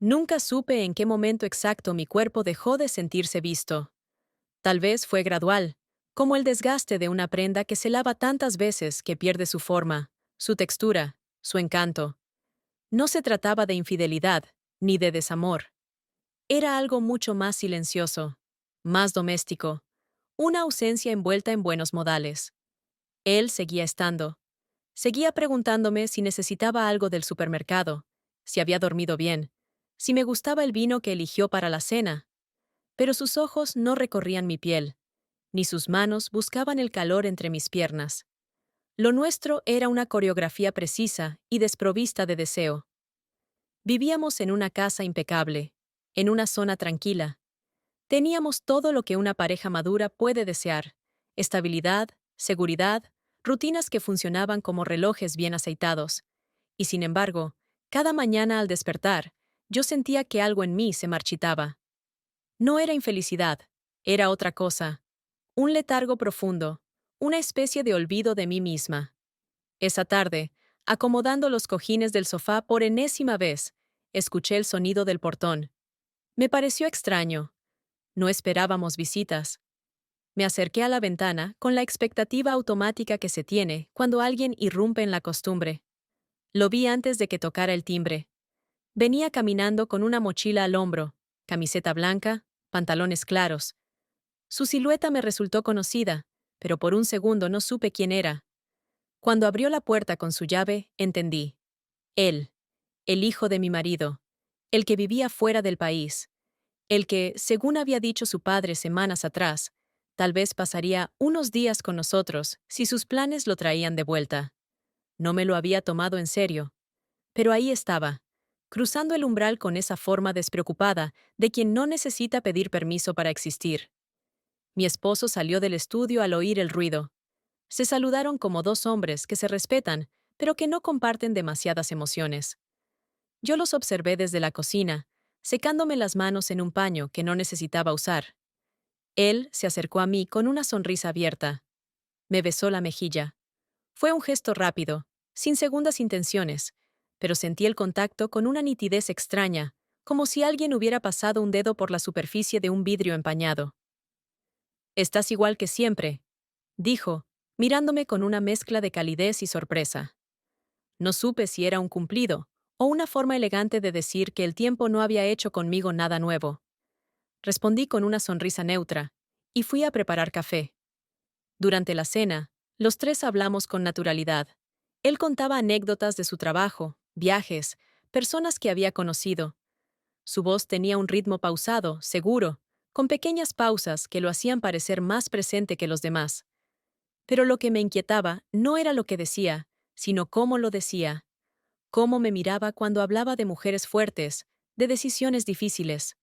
Nunca supe en qué momento exacto mi cuerpo dejó de sentirse visto. Tal vez fue gradual, como el desgaste de una prenda que se lava tantas veces que pierde su forma, su textura, su encanto. No se trataba de infidelidad, ni de desamor. Era algo mucho más silencioso, más doméstico, una ausencia envuelta en buenos modales. Él seguía estando. Seguía preguntándome si necesitaba algo del supermercado, si había dormido bien, si me gustaba el vino que eligió para la cena. Pero sus ojos no recorrían mi piel, ni sus manos buscaban el calor entre mis piernas. Lo nuestro era una coreografía precisa y desprovista de deseo. Vivíamos en una casa impecable, en una zona tranquila. Teníamos todo lo que una pareja madura puede desear: estabilidad, seguridad, rutinas que funcionaban como relojes bien aceitados. Y sin embargo, cada mañana al despertar, yo sentía que algo en mí se marchitaba. No era infelicidad, era otra cosa, un letargo profundo, una especie de olvido de mí misma. Esa tarde, acomodando los cojines del sofá por enésima vez, escuché el sonido del portón. Me pareció extraño. No esperábamos visitas. Me acerqué a la ventana con la expectativa automática que se tiene cuando alguien irrumpe en la costumbre. Lo vi antes de que tocara el timbre. Venía caminando con una mochila al hombro, camiseta blanca, pantalones claros. Su silueta me resultó conocida, pero por un segundo no supe quién era. Cuando abrió la puerta con su llave, entendí. Él, el hijo de mi marido, el que vivía fuera del país, el que, según había dicho su padre semanas atrás, tal vez pasaría unos días con nosotros si sus planes lo traían de vuelta. No me lo había tomado en serio, pero ahí estaba, cruzando el umbral con esa forma despreocupada de quien no necesita pedir permiso para existir. Mi esposo salió del estudio al oír el ruido. Se saludaron como dos hombres que se respetan, pero que no comparten demasiadas emociones. Yo los observé desde la cocina, secándome las manos en un paño que no necesitaba usar. Él se acercó a mí con una sonrisa abierta. Me besó la mejilla. Fue un gesto rápido, sin segundas intenciones, pero sentí el contacto con una nitidez extraña, como si alguien hubiera pasado un dedo por la superficie de un vidrio empañado. «Estás igual que siempre», dijo, mirándome con una mezcla de calidez y sorpresa. No supe si era un cumplido o una forma elegante de decir que el tiempo no había hecho conmigo nada nuevo. Respondí con una sonrisa neutra, y fui a preparar café. Durante la cena, los tres hablamos con naturalidad. Él contaba anécdotas de su trabajo, viajes, personas que había conocido. Su voz tenía un ritmo pausado, seguro, con pequeñas pausas que lo hacían parecer más presente que los demás. Pero lo que me inquietaba no era lo que decía, sino cómo lo decía, cómo me miraba cuando hablaba de mujeres fuertes, de decisiones difíciles,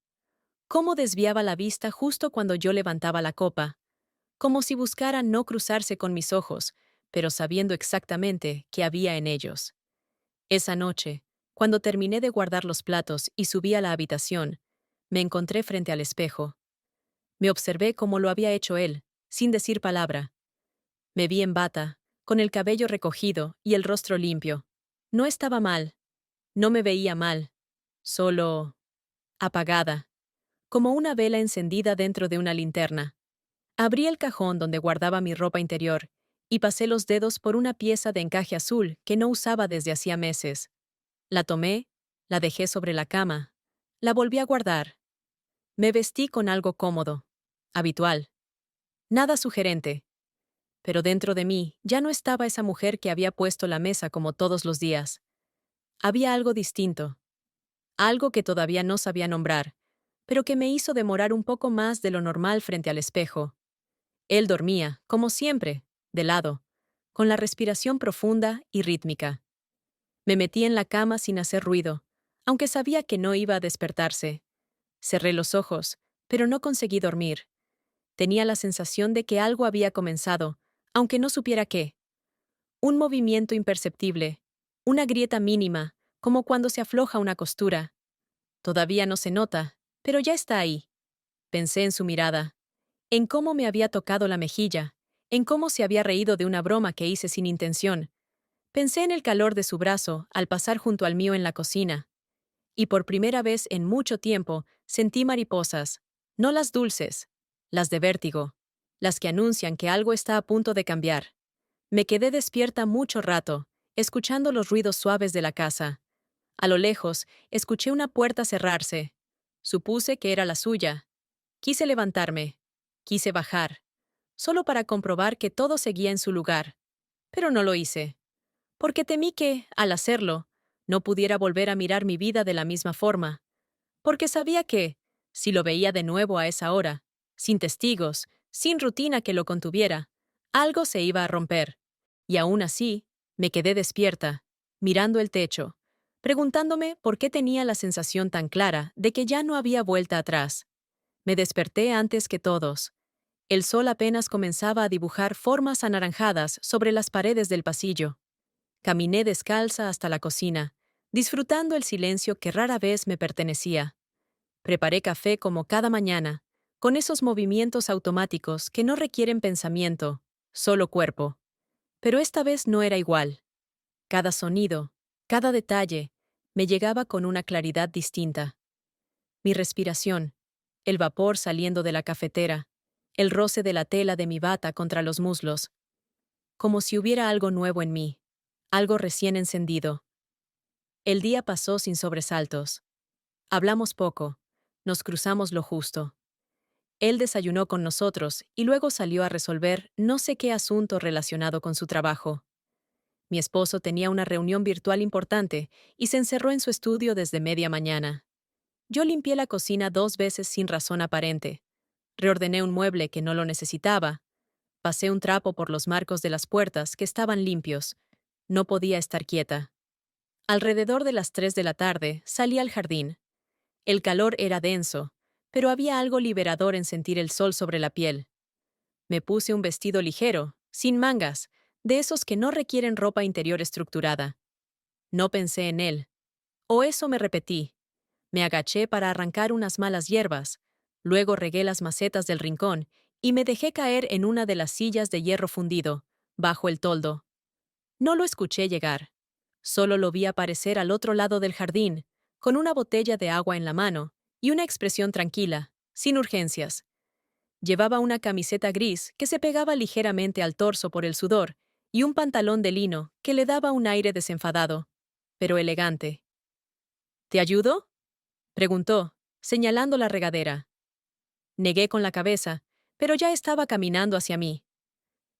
cómo desviaba la vista justo cuando yo levantaba la copa, como si buscara no cruzarse con mis ojos, pero sabiendo exactamente qué había en ellos. Esa noche, cuando terminé de guardar los platos y subí a la habitación, me encontré frente al espejo. Me observé como lo había hecho él, sin decir palabra. Me vi en bata, con el cabello recogido y el rostro limpio. No estaba mal, no me veía mal, solo apagada, como una vela encendida dentro de una linterna. Abrí el cajón donde guardaba mi ropa interior y pasé los dedos por una pieza de encaje azul que no usaba desde hacía meses. La tomé, la dejé sobre la cama, la volví a guardar. Me vestí con algo cómodo, habitual, nada sugerente. Pero dentro de mí ya no estaba esa mujer que había puesto la mesa como todos los días. Había algo distinto, algo que todavía no sabía nombrar, pero que me hizo demorar un poco más de lo normal frente al espejo. Él dormía, como siempre, de lado, con la respiración profunda y rítmica. Me metí en la cama sin hacer ruido, aunque sabía que no iba a despertarse. Cerré los ojos, pero no conseguí dormir. Tenía la sensación de que algo había comenzado, aunque no supiera qué. Un movimiento imperceptible, una grieta mínima, como cuando se afloja una costura. Todavía no se nota, pero ya está ahí. Pensé en su mirada, en cómo me había tocado la mejilla, en cómo se había reído de una broma que hice sin intención. Pensé en el calor de su brazo al pasar junto al mío en la cocina, Y por primera vez en mucho tiempo sentí mariposas, no las dulces, las de vértigo, las que anuncian que algo está a punto de cambiar. Me quedé despierta mucho rato, escuchando los ruidos suaves de la casa. A lo lejos, escuché una puerta cerrarse. Supuse que era la suya. Quise levantarme. Quise bajar. Solo para comprobar que todo seguía en su lugar. Pero no lo hice. Porque temí que, al hacerlo, no pudiera volver a mirar mi vida de la misma forma. Porque sabía que, si lo veía de nuevo a esa hora, sin testigos, sin rutina que lo contuviera, algo se iba a romper. Y aún así, me quedé despierta, mirando el techo, preguntándome por qué tenía la sensación tan clara de que ya no había vuelta atrás. Me desperté antes que todos. El sol apenas comenzaba a dibujar formas anaranjadas sobre las paredes del pasillo. Caminé descalza hasta la cocina, disfrutando el silencio que rara vez me pertenecía. Preparé café como cada mañana, con esos movimientos automáticos que no requieren pensamiento, solo cuerpo. Pero esta vez no era igual. Cada sonido, cada detalle, me llegaba con una claridad distinta. Mi respiración, el vapor saliendo de la cafetera, el roce de la tela de mi bata contra los muslos, como si hubiera algo nuevo en mí, algo recién encendido. El día pasó sin sobresaltos. Hablamos poco, nos cruzamos lo justo. Él desayunó con nosotros y luego salió a resolver no sé qué asunto relacionado con su trabajo. Mi esposo tenía una reunión virtual importante y se encerró en su estudio desde media mañana. Yo limpié la cocina 2 veces sin razón aparente. Reordené un mueble que no lo necesitaba. Pasé un trapo por los marcos de las puertas que estaban limpios. No podía estar quieta. Alrededor de las 3 de la tarde salí al jardín. El calor era denso, pero había algo liberador en sentir el sol sobre la piel. Me puse un vestido ligero, sin mangas, de esos que no requieren ropa interior estructurada. No pensé en él. O eso me repetí. Me agaché para arrancar unas malas hierbas, luego regué las macetas del rincón y me dejé caer en una de las sillas de hierro fundido, bajo el toldo. No lo escuché llegar. Solo lo vi aparecer al otro lado del jardín, con una botella de agua en la mano y una expresión tranquila, sin urgencias. Llevaba una camiseta gris que se pegaba ligeramente al torso por el sudor y un pantalón de lino que le daba un aire desenfadado, pero elegante. ¿Te ayudo?, preguntó, señalando la regadera. Negué con la cabeza, pero ya estaba caminando hacia mí.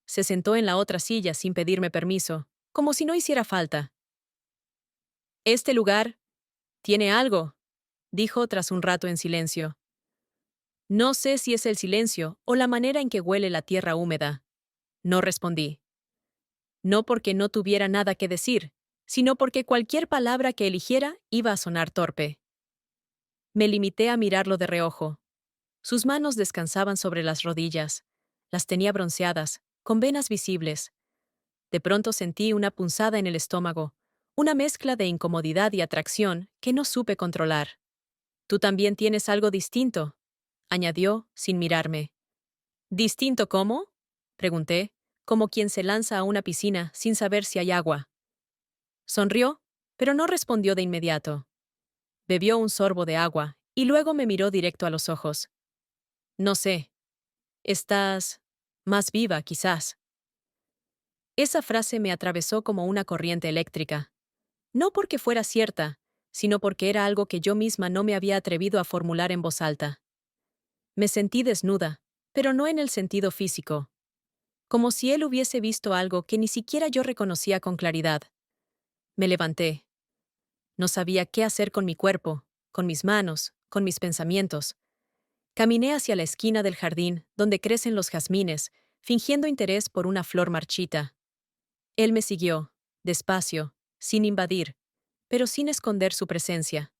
Se sentó en la otra silla sin pedirme permiso, como si no hiciera falta. Este lugar tiene algo, dijo tras un rato en silencio. No sé si es el silencio o la manera en que huele la tierra húmeda. No respondí. No porque no tuviera nada que decir, sino porque cualquier palabra que eligiera iba a sonar torpe. Me limité a mirarlo de reojo. Sus manos descansaban sobre las rodillas. Las tenía bronceadas, con venas visibles. De pronto sentí una punzada en el estómago, una mezcla de incomodidad y atracción que no supe controlar. «Tú también tienes algo distinto», añadió, sin mirarme. «¿Distinto cómo?», pregunté, como quien se lanza a una piscina sin saber si hay agua. Sonrió, pero no respondió de inmediato. Bebió un sorbo de agua y luego me miró directo a los ojos. «No sé. Estás más viva, quizás». Esa frase me atravesó como una corriente eléctrica. No porque fuera cierta, sino porque era algo que yo misma no me había atrevido a formular en voz alta. Me sentí desnuda, pero no en el sentido físico. Como si él hubiese visto algo que ni siquiera yo reconocía con claridad. Me levanté. No sabía qué hacer con mi cuerpo, con mis manos, con mis pensamientos. Caminé hacia la esquina del jardín, donde crecen los jazmines, fingiendo interés por una flor marchita. Él me siguió, despacio, sin invadir, pero sin esconder su presencia.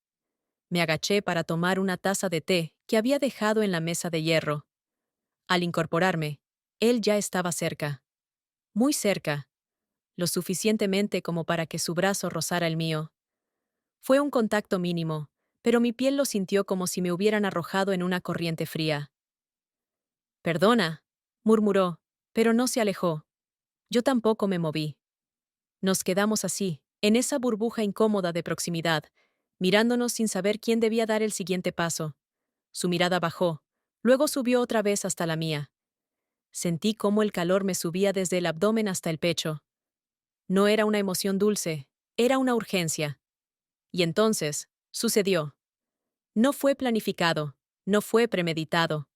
Me agaché para tomar una taza de té que había dejado en la mesa de hierro. Al incorporarme, él ya estaba cerca. Muy cerca, lo suficientemente como para que su brazo rozara el mío. Fue un contacto mínimo, pero mi piel lo sintió como si me hubieran arrojado en una corriente fría. «Perdona», murmuró, pero no se alejó. Yo tampoco me moví. Nos quedamos así, en esa burbuja incómoda de proximidad, mirándonos sin saber quién debía dar el siguiente paso. Su mirada bajó, luego subió otra vez hasta la mía. Sentí cómo el calor me subía desde el abdomen hasta el pecho. No era una emoción dulce, era una urgencia. Y entonces, sucedió. No fue planificado, no fue premeditado.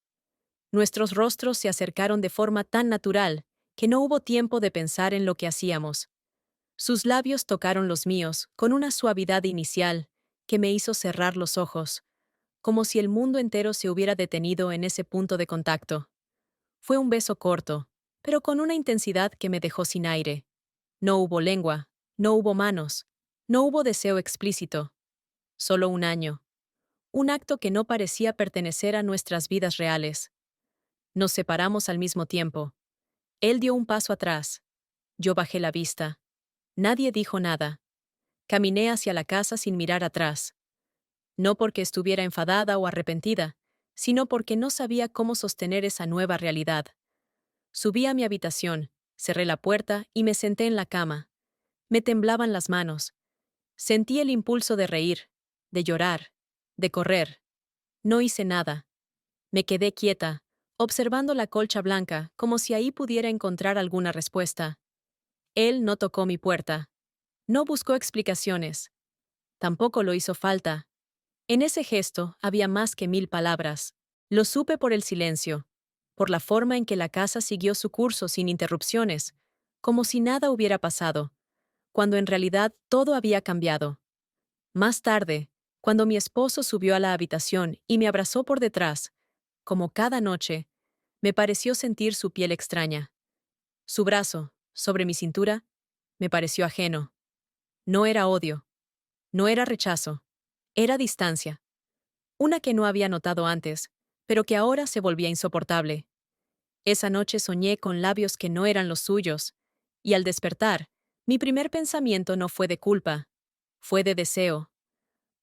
Nuestros rostros se acercaron de forma tan natural que no hubo tiempo de pensar en lo que hacíamos. Sus labios tocaron los míos con una suavidad inicial que me hizo cerrar los ojos, como si el mundo entero se hubiera detenido en ese punto de contacto. Fue un beso corto, pero con una intensidad que me dejó sin aire. No hubo lengua, no hubo manos, no hubo deseo explícito. Solo un año. Un acto que no parecía pertenecer a nuestras vidas reales. Nos separamos al mismo tiempo. Él dio un paso atrás. Yo bajé la vista. Nadie dijo nada. Caminé hacia la casa sin mirar atrás. No porque estuviera enfadada o arrepentida, sino porque no sabía cómo sostener esa nueva realidad. Subí a mi habitación, cerré la puerta y me senté en la cama. Me temblaban las manos. Sentí el impulso de reír, de llorar, de correr. No hice nada. Me quedé quieta, observando la colcha blanca como si ahí pudiera encontrar alguna respuesta. Él no tocó mi puerta. No buscó explicaciones. Tampoco lo hizo falta. En ese gesto había más que 1000 palabras. Lo supe por el silencio, por la forma en que la casa siguió su curso sin interrupciones, como si nada hubiera pasado, cuando en realidad todo había cambiado. Más tarde, cuando mi esposo subió a la habitación y me abrazó por detrás, como cada noche, me pareció sentir su piel extraña. Su brazo, sobre mi cintura, me pareció ajeno. No era odio, no era rechazo, era distancia. Una que no había notado antes, pero que ahora se volvía insoportable. Esa noche soñé con labios que no eran los suyos, y al despertar, mi primer pensamiento no fue de culpa, fue de deseo.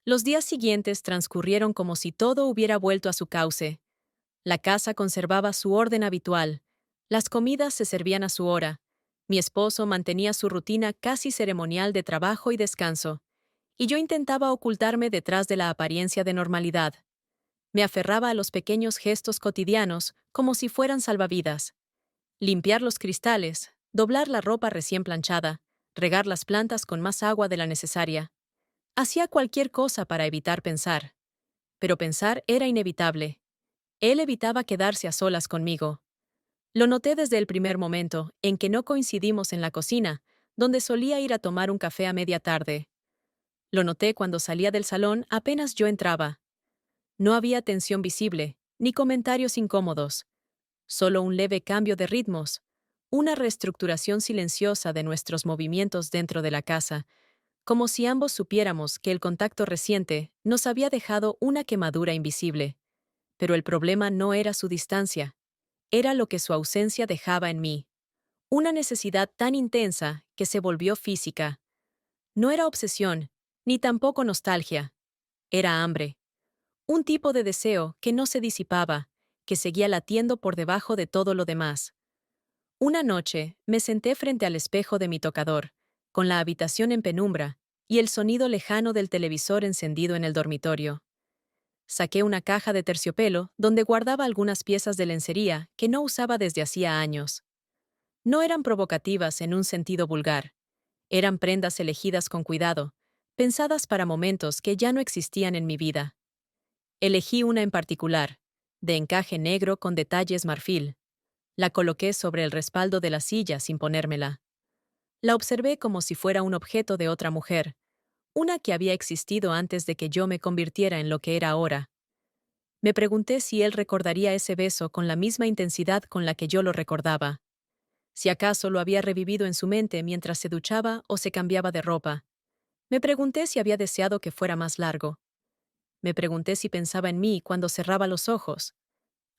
Los días siguientes transcurrieron como si todo hubiera vuelto a su cauce. La casa conservaba su orden habitual, las comidas se servían a su hora, mi esposo mantenía su rutina casi ceremonial de trabajo y descanso, y yo intentaba ocultarme detrás de la apariencia de normalidad. Me aferraba a los pequeños gestos cotidianos como si fueran salvavidas. Limpiar los cristales, doblar la ropa recién planchada, regar las plantas con más agua de la necesaria. Hacía cualquier cosa para evitar pensar. Pero pensar era inevitable. Él evitaba quedarse a solas conmigo. Lo noté desde el primer momento en que no coincidimos en la cocina, donde solía ir a tomar un café a media tarde. Lo noté cuando salía del salón apenas yo entraba. No había tensión visible, ni comentarios incómodos. Solo un leve cambio de ritmos, una reestructuración silenciosa de nuestros movimientos dentro de la casa, como si ambos supiéramos que el contacto reciente nos había dejado una quemadura invisible. Pero el problema no era su distancia, era lo que su ausencia dejaba en mí. Una necesidad tan intensa que se volvió física. No era obsesión, ni tampoco nostalgia. Era hambre. Un tipo de deseo que no se disipaba, que seguía latiendo por debajo de todo lo demás. Una noche, me senté frente al espejo de mi tocador, con la habitación en penumbra y el sonido lejano del televisor encendido en el dormitorio. Saqué una caja de terciopelo donde guardaba algunas piezas de lencería que no usaba desde hacía años. No eran provocativas en un sentido vulgar. Eran prendas elegidas con cuidado, pensadas para momentos que ya no existían en mi vida. Elegí una en particular, de encaje negro con detalles marfil. La coloqué sobre el respaldo de la silla sin ponérmela. La observé como si fuera un objeto de otra mujer, una que había existido antes de que yo me convirtiera en lo que era ahora. Me pregunté si él recordaría ese beso con la misma intensidad con la que yo lo recordaba. Si acaso lo había revivido en su mente mientras se duchaba o se cambiaba de ropa. Me pregunté si había deseado que fuera más largo. Me pregunté si pensaba en mí cuando cerraba los ojos.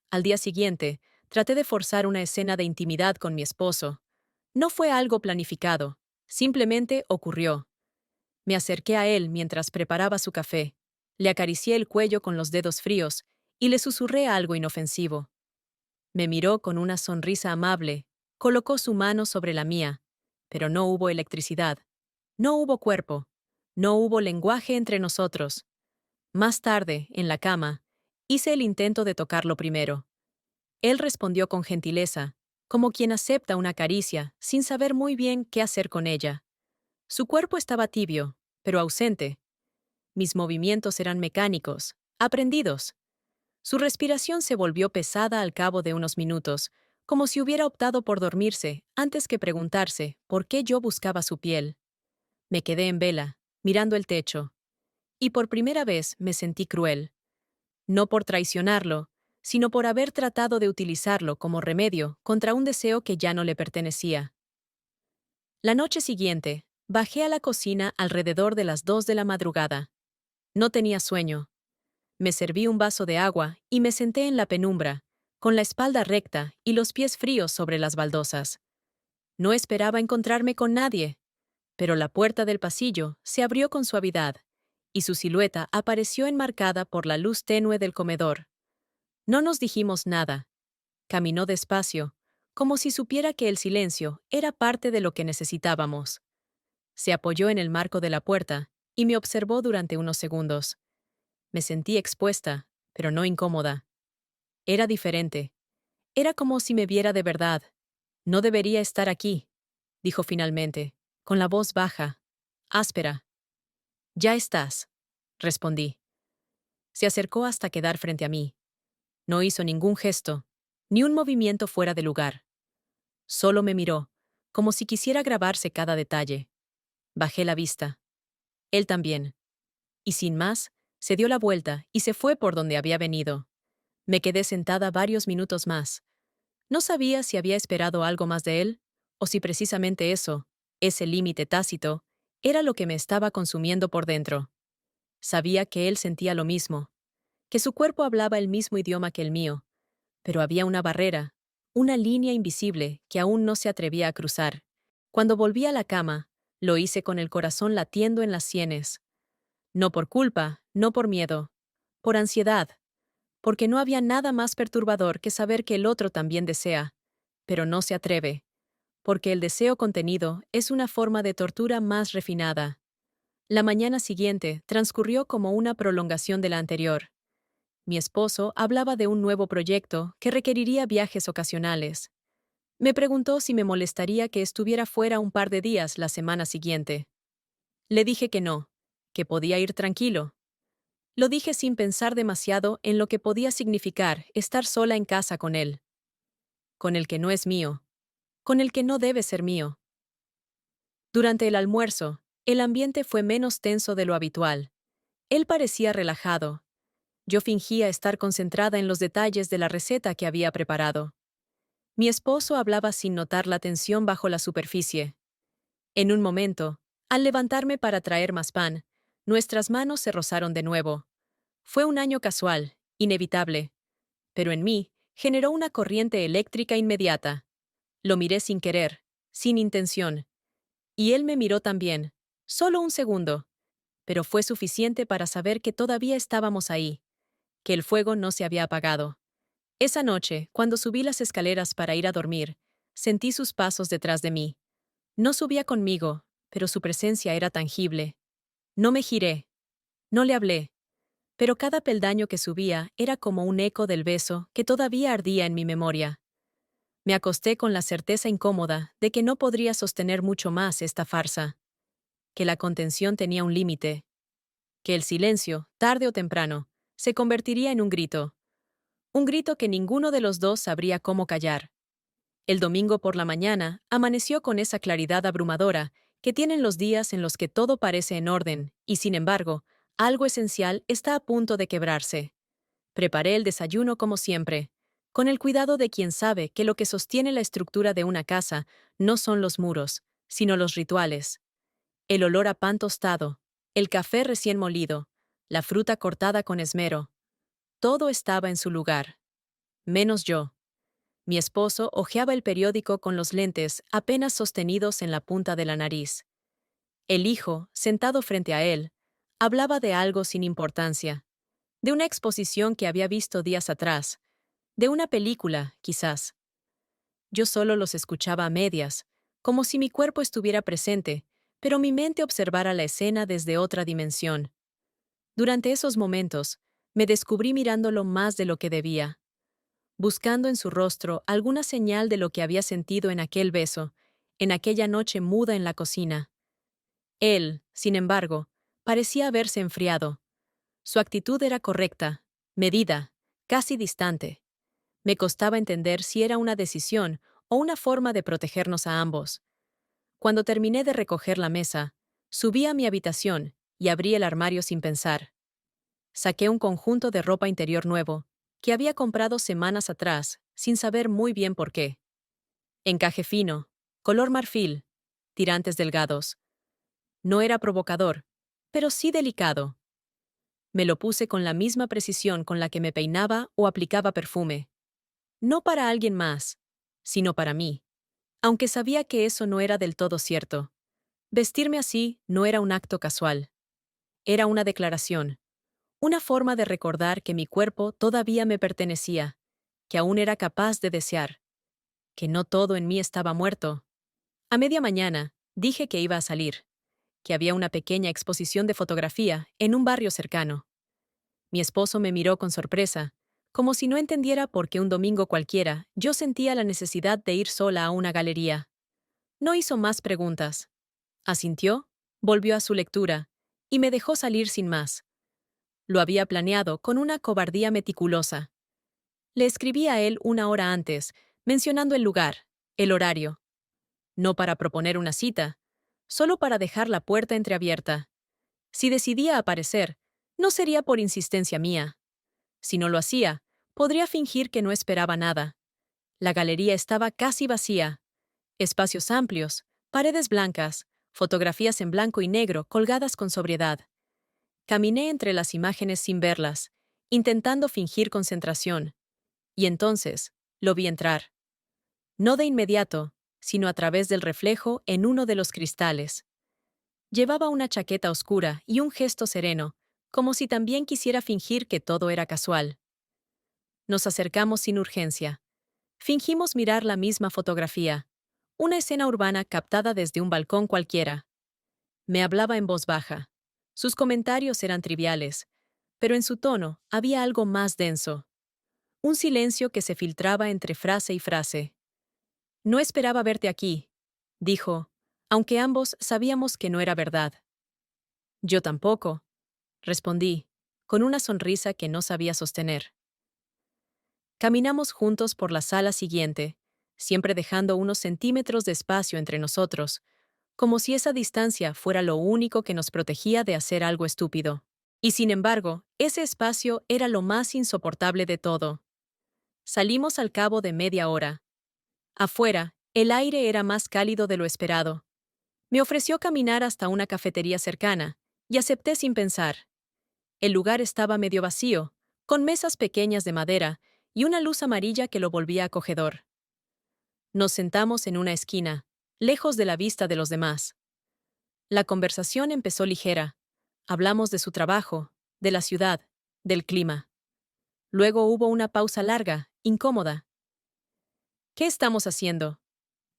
Al día siguiente, traté de forzar una escena de intimidad con mi esposo. No fue algo planificado, simplemente ocurrió. Me acerqué a él mientras preparaba su café. Le acaricié el cuello con los dedos fríos y le susurré algo inofensivo. Me miró con una sonrisa amable, colocó su mano sobre la mía, pero no hubo electricidad, no hubo cuerpo, No hubo lenguaje entre nosotros. Más tarde, en la cama, hice el intento de tocarlo primero. Él respondió con gentileza, como quien acepta una caricia, sin saber muy bien qué hacer con ella. Su cuerpo estaba tibio, pero ausente. Mis movimientos eran mecánicos, aprendidos. Su respiración se volvió pesada al cabo de unos minutos, como si hubiera optado por dormirse antes que preguntarse por qué yo buscaba su piel. Me quedé en vela, mirando el techo, y por primera vez me sentí cruel. No por traicionarlo, sino por haber tratado de utilizarlo como remedio contra un deseo que ya no le pertenecía. La noche siguiente, bajé a la cocina alrededor de las 2 de la madrugada. No tenía sueño. Me serví un vaso de agua y me senté en la penumbra, con la espalda recta y los pies fríos sobre las baldosas. No esperaba encontrarme con nadie, pero la puerta del pasillo se abrió con suavidad, y su silueta apareció enmarcada por la luz tenue del comedor. No nos dijimos nada. Caminó despacio, como si supiera que el silencio era parte de lo que necesitábamos. Se apoyó en el marco de la puerta y me observó durante unos segundos. Me sentí expuesta, pero no incómoda. Era diferente. Era como si me viera de verdad. No debería estar aquí, dijo finalmente, con la voz baja, áspera. Ya estás, respondí. Se acercó hasta quedar frente a mí. No hizo ningún gesto, ni un movimiento fuera de lugar. Solo me miró, como si quisiera grabarse cada detalle. Bajé la vista. Él también. Y sin más, se dio la vuelta y se fue por donde había venido. Me quedé sentada varios minutos más. No sabía si había esperado algo más de él, o si precisamente eso, ese límite tácito, era lo que me estaba consumiendo por dentro. Sabía que él sentía lo mismo, que su cuerpo hablaba el mismo idioma que el mío, pero había una barrera, una línea invisible que aún no se atrevía a cruzar. Cuando volví a la cama, lo hice con el corazón latiendo en las sienes. No por culpa, no por miedo, por ansiedad, porque no había nada más perturbador que saber que el otro también desea, pero no se atreve, porque el deseo contenido es una forma de tortura más refinada. La mañana siguiente transcurrió como una prolongación de la anterior. Mi esposo hablaba de un nuevo proyecto que requeriría viajes ocasionales. Me preguntó si me molestaría que estuviera fuera un par de días la semana siguiente. Le dije que no, que podía ir tranquilo. Lo dije sin pensar demasiado en lo que podía significar estar sola en casa con él. Con el que no es mío. Con el que no debe ser mío. Durante el almuerzo, el ambiente fue menos tenso de lo habitual. Él parecía relajado. Yo fingía estar concentrada en los detalles de la receta que había preparado. Mi esposo hablaba sin notar la tensión bajo la superficie. En un momento, al levantarme para traer más pan, nuestras manos se rozaron de nuevo. Fue un año casual, inevitable, pero en mí generó una corriente eléctrica inmediata. Lo miré sin querer, sin intención. Y él me miró también, solo un segundo, pero fue suficiente para saber que todavía estábamos ahí, que el fuego no se había apagado. Esa noche, cuando subí las escaleras para ir a dormir, sentí sus pasos detrás de mí. No subía conmigo, pero su presencia era tangible. No me giré, no le hablé, pero cada peldaño que subía era como un eco del beso que todavía ardía en mi memoria. Me acosté con la certeza incómoda de que no podría sostener mucho más esta farsa, que la contención tenía un límite, que el silencio, tarde o temprano, se convertiría en un grito que ninguno de los dos sabría cómo callar. El domingo por la mañana amaneció con esa claridad abrumadora que tienen los días en los que todo parece en orden, y sin embargo, algo esencial está a punto de quebrarse. Preparé el desayuno como siempre, con el cuidado de quien sabe que lo que sostiene la estructura de una casa no son los muros, sino los rituales. El olor a pan tostado, el café recién molido, la fruta cortada con esmero. Todo estaba en su lugar. Menos yo. Mi esposo hojeaba el periódico con los lentes apenas sostenidos en la punta de la nariz. El hijo, sentado frente a él, hablaba de algo sin importancia, de una exposición que había visto días atrás, de una película, quizás. Yo solo los escuchaba a medias, como si mi cuerpo estuviera presente, pero mi mente observara la escena desde otra dimensión. Durante esos momentos, me descubrí mirándolo más de lo que debía, buscando en su rostro alguna señal de lo que había sentido en aquel beso, en aquella noche muda en la cocina. Él, sin embargo, parecía haberse enfriado. Su actitud era correcta, medida, casi distante. Me costaba entender si era una decisión o una forma de protegernos a ambos. Cuando terminé de recoger la mesa, subí a mi habitación y abrí el armario sin pensar. Saqué un conjunto de ropa interior nuevo, que había comprado semanas atrás, sin saber muy bien por qué. Encaje fino, color marfil, tirantes delgados. No era provocador, pero sí delicado. Me lo puse con la misma precisión con la que me peinaba o aplicaba perfume. No para alguien más, sino para mí. Aunque sabía que eso no era del todo cierto. Vestirme así no era un acto casual. Era una declaración. Una forma de recordar que mi cuerpo todavía me pertenecía, que aún era capaz de desear, que no todo en mí estaba muerto. A media mañana, dije que iba a salir, que había una pequeña exposición de fotografía en un barrio cercano. Mi esposo me miró con sorpresa, como si no entendiera por qué un domingo cualquiera yo sentía la necesidad de ir sola a una galería. No hizo más preguntas. Asintió, volvió a su lectura, y me dejó salir sin más. Lo había planeado con una cobardía meticulosa. Le escribí a él una hora antes, mencionando el lugar, el horario. No para proponer una cita, solo para dejar la puerta entreabierta. Si decidía aparecer, no sería por insistencia mía. Si no lo hacía, podría fingir que no esperaba nada. La galería estaba casi vacía. Espacios amplios, paredes blancas, fotografías en blanco y negro colgadas con sobriedad. Caminé entre las imágenes sin verlas, intentando fingir concentración. Y entonces, lo vi entrar. No de inmediato, sino a través del reflejo en uno de los cristales. Llevaba una chaqueta oscura y un gesto sereno, como si también quisiera fingir que todo era casual. Nos acercamos sin urgencia. Fingimos mirar la misma fotografía, una escena urbana captada desde un balcón cualquiera. Me hablaba en voz baja. Sus comentarios eran triviales, pero en su tono había algo más denso. Un silencio que se filtraba entre frase y frase. No esperaba verte aquí, dijo, aunque ambos sabíamos que no era verdad. Yo tampoco, respondí, con una sonrisa que no sabía sostener. Caminamos juntos por la sala siguiente, siempre dejando unos centímetros de espacio entre nosotros, como si esa distancia fuera lo único que nos protegía de hacer algo estúpido. Y sin embargo, ese espacio era lo más insoportable de todo. Salimos al cabo de media hora. Afuera, el aire era más cálido de lo esperado. Me ofreció caminar hasta una cafetería cercana, y acepté sin pensar. El lugar estaba medio vacío, con mesas pequeñas de madera y una luz amarilla que lo volvía acogedor. Nos sentamos en una esquina, lejos de la vista de los demás. La conversación empezó ligera. Hablamos de su trabajo, de la ciudad, del clima. Luego hubo una pausa larga, incómoda. ¿Qué estamos haciendo?,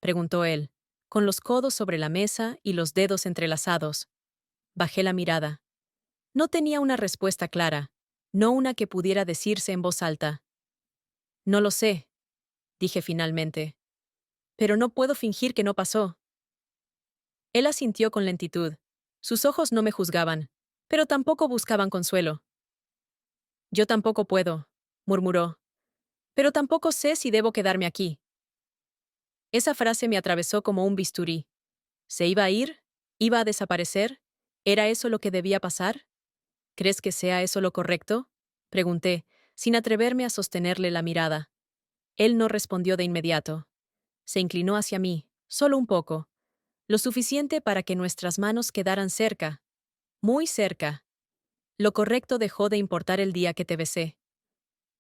preguntó él, con los codos sobre la mesa y los dedos entrelazados. Bajé la mirada. No tenía una respuesta clara, no una que pudiera decirse en voz alta. No lo sé, dije finalmente. Pero no puedo fingir que no pasó. Él asintió con lentitud. Sus ojos no me juzgaban, pero tampoco buscaban consuelo. Yo tampoco puedo, murmuró. Pero tampoco sé si debo quedarme aquí. Esa frase me atravesó como un bisturí. ¿Se iba a ir? ¿Iba a desaparecer? ¿Era eso lo que debía pasar? ¿Crees que sea eso lo correcto?, pregunté, sin atreverme a sostenerle la mirada. Él no respondió de inmediato. Se inclinó hacia mí, solo un poco, lo suficiente para que nuestras manos quedaran cerca, muy cerca. Lo correcto dejó de importar el día que te besé.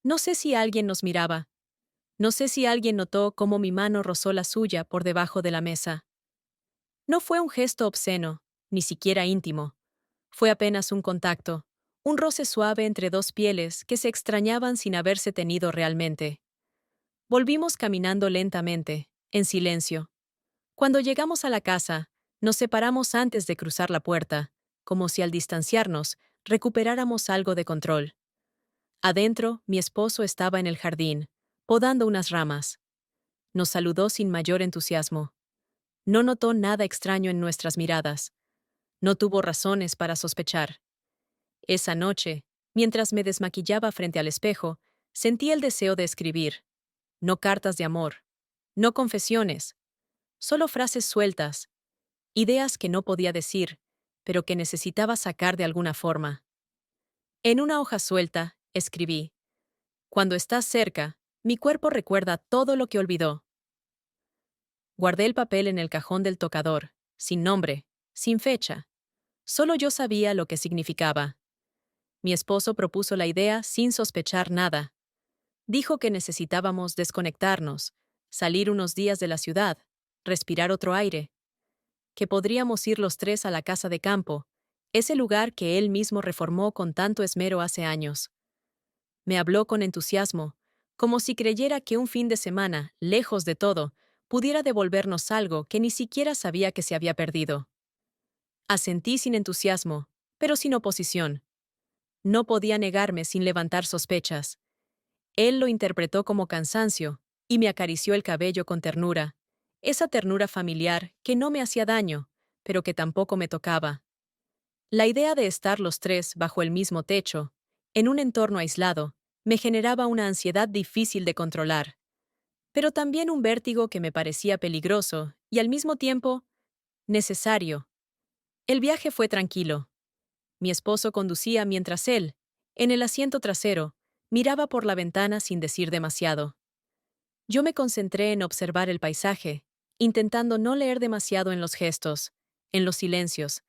No sé si alguien nos miraba. No sé si alguien notó cómo mi mano rozó la suya por debajo de la mesa. No fue un gesto obsceno, ni siquiera íntimo. Fue apenas un contacto, un roce suave entre dos pieles que se extrañaban sin haberse tenido realmente. Volvimos caminando lentamente, en silencio. Cuando llegamos a la casa, Nos separamos antes de cruzar la puerta, como si al distanciarnos recuperáramos algo de control. Adentro, mi esposo estaba en el jardín, podando unas ramas. Nos saludó sin mayor entusiasmo. No notó nada extraño en nuestras miradas. No tuvo razones para sospechar. Esa noche, mientras me desmaquillaba frente al espejo, sentí el deseo de escribir. No cartas de amor, no confesiones, solo frases sueltas, ideas que no podía decir, pero que necesitaba sacar de alguna forma. En una hoja suelta, escribí: Cuando estás cerca, mi cuerpo recuerda todo lo que olvidó. Guardé el papel en el cajón del tocador, sin nombre, sin fecha. Solo yo sabía lo que significaba. Mi esposo propuso la idea sin sospechar nada. Dijo que necesitábamos desconectarnos, salir unos días de la ciudad, respirar otro aire, que podríamos ir los tres a la casa de campo, ese lugar que él mismo reformó con tanto esmero hace años. Me habló con entusiasmo, como si creyera que un fin de semana, lejos de todo, pudiera devolvernos algo que ni siquiera sabía que se había perdido. Asentí sin entusiasmo, pero sin oposición. No podía negarme sin levantar sospechas. Él lo interpretó como cansancio y me acarició el cabello con ternura, esa ternura familiar que no me hacía daño, pero que tampoco me tocaba. La idea de estar los tres bajo el mismo techo, en un entorno aislado, me generaba una ansiedad difícil de controlar, pero también un vértigo que me parecía peligroso y al mismo tiempo necesario. El viaje fue tranquilo. Mi esposo conducía mientras él, en el asiento trasero, miraba por la ventana sin decir demasiado. Yo me concentré en observar el paisaje, intentando no leer demasiado en los gestos, en los silencios,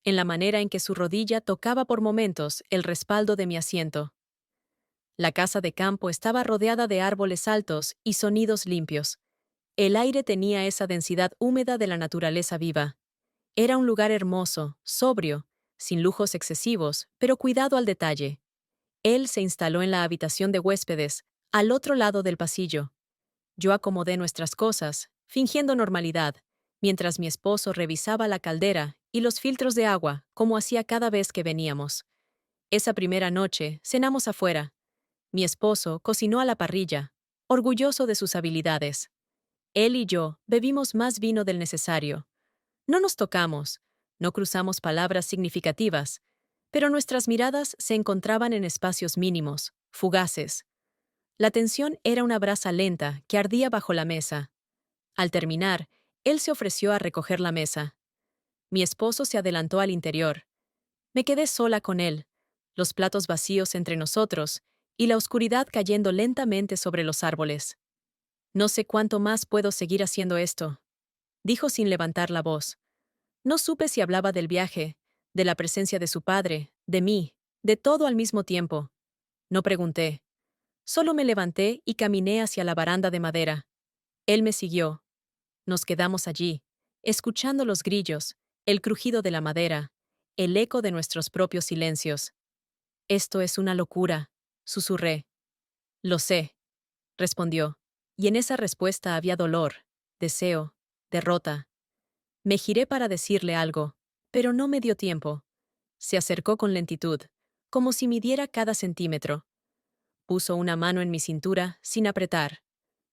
en la manera en que su rodilla tocaba por momentos el respaldo de mi asiento. La casa de campo estaba rodeada de árboles altos y sonidos limpios. El aire tenía esa densidad húmeda de la naturaleza viva. Era un lugar hermoso, sobrio, sin lujos excesivos, pero cuidado al detalle. Él se instaló en la habitación de huéspedes, al otro lado del pasillo. Yo acomodé nuestras cosas, fingiendo normalidad, mientras mi esposo revisaba la caldera y los filtros de agua, como hacía cada vez que veníamos. Esa primera noche, cenamos afuera. Mi esposo cocinó a la parrilla, orgulloso de sus habilidades. Él y yo bebimos más vino del necesario. No nos tocamos, no cruzamos palabras significativas, pero nuestras miradas se encontraban en espacios mínimos, fugaces. La tensión era una brasa lenta que ardía bajo la mesa. Al terminar, él se ofreció a recoger la mesa. Mi esposo se adelantó al interior. Me quedé sola con él, los platos vacíos entre nosotros y la oscuridad cayendo lentamente sobre los árboles. No sé cuánto más puedo seguir haciendo esto, dijo sin levantar la voz. No supe si hablaba del viaje, de la presencia de su padre, de mí, de todo al mismo tiempo. No pregunté. Solo me levanté y caminé hacia la baranda de madera. Él me siguió. Nos quedamos allí, escuchando los grillos, el crujido de la madera, el eco de nuestros propios silencios. Esto es una locura, susurré. Lo sé, respondió, y en esa respuesta había dolor, deseo, derrota. Me giré para decirle algo, pero no me dio tiempo. Se acercó con lentitud, como si midiera cada centímetro. Puso una mano en mi cintura, sin apretar,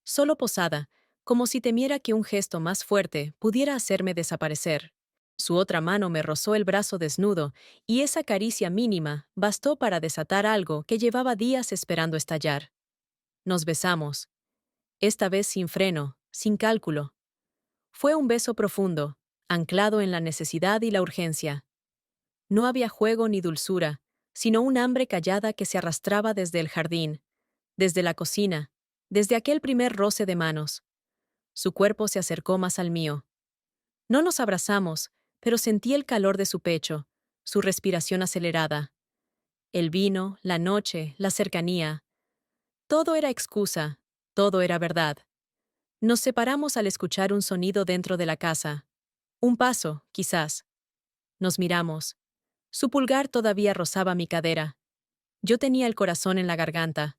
solo posada, como si temiera que un gesto más fuerte pudiera hacerme desaparecer. Su otra mano me rozó el brazo desnudo, y esa caricia mínima bastó para desatar algo que llevaba días esperando estallar. Nos besamos. Esta vez sin freno, sin cálculo. Fue un beso profundo, anclado en la necesidad y la urgencia. No había juego ni dulzura, sino un hambre callada que se arrastraba desde el jardín, desde la cocina, desde aquel primer roce de manos. Su cuerpo se acercó más al mío. No nos abrazamos, pero sentí el calor de su pecho, su respiración acelerada. El vino, la noche, la cercanía. Todo era excusa, todo era verdad. Nos separamos al escuchar un sonido dentro de la casa. Un paso, quizás. Nos miramos. Su pulgar todavía rozaba mi cadera. Yo tenía el corazón en la garganta.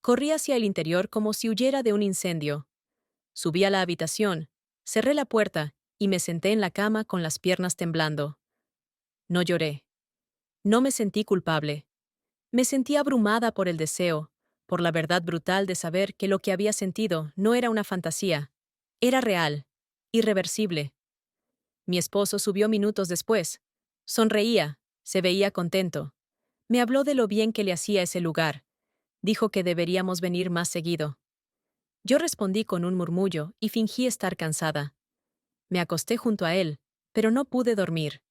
Corrí hacia el interior como si huyera de un incendio. Subí a la habitación, cerré la puerta y me senté en la cama con las piernas temblando. No lloré. No me sentí culpable. Me sentí abrumada por el deseo, por la verdad brutal de saber que lo que había sentido no era una fantasía, era real, irreversible. Mi esposo subió minutos después. Sonreía, se veía contento. Me habló de lo bien que le hacía ese lugar. Dijo que deberíamos venir más seguido. Yo respondí con un murmullo y fingí estar cansada. Me acosté junto a él, pero no pude dormir.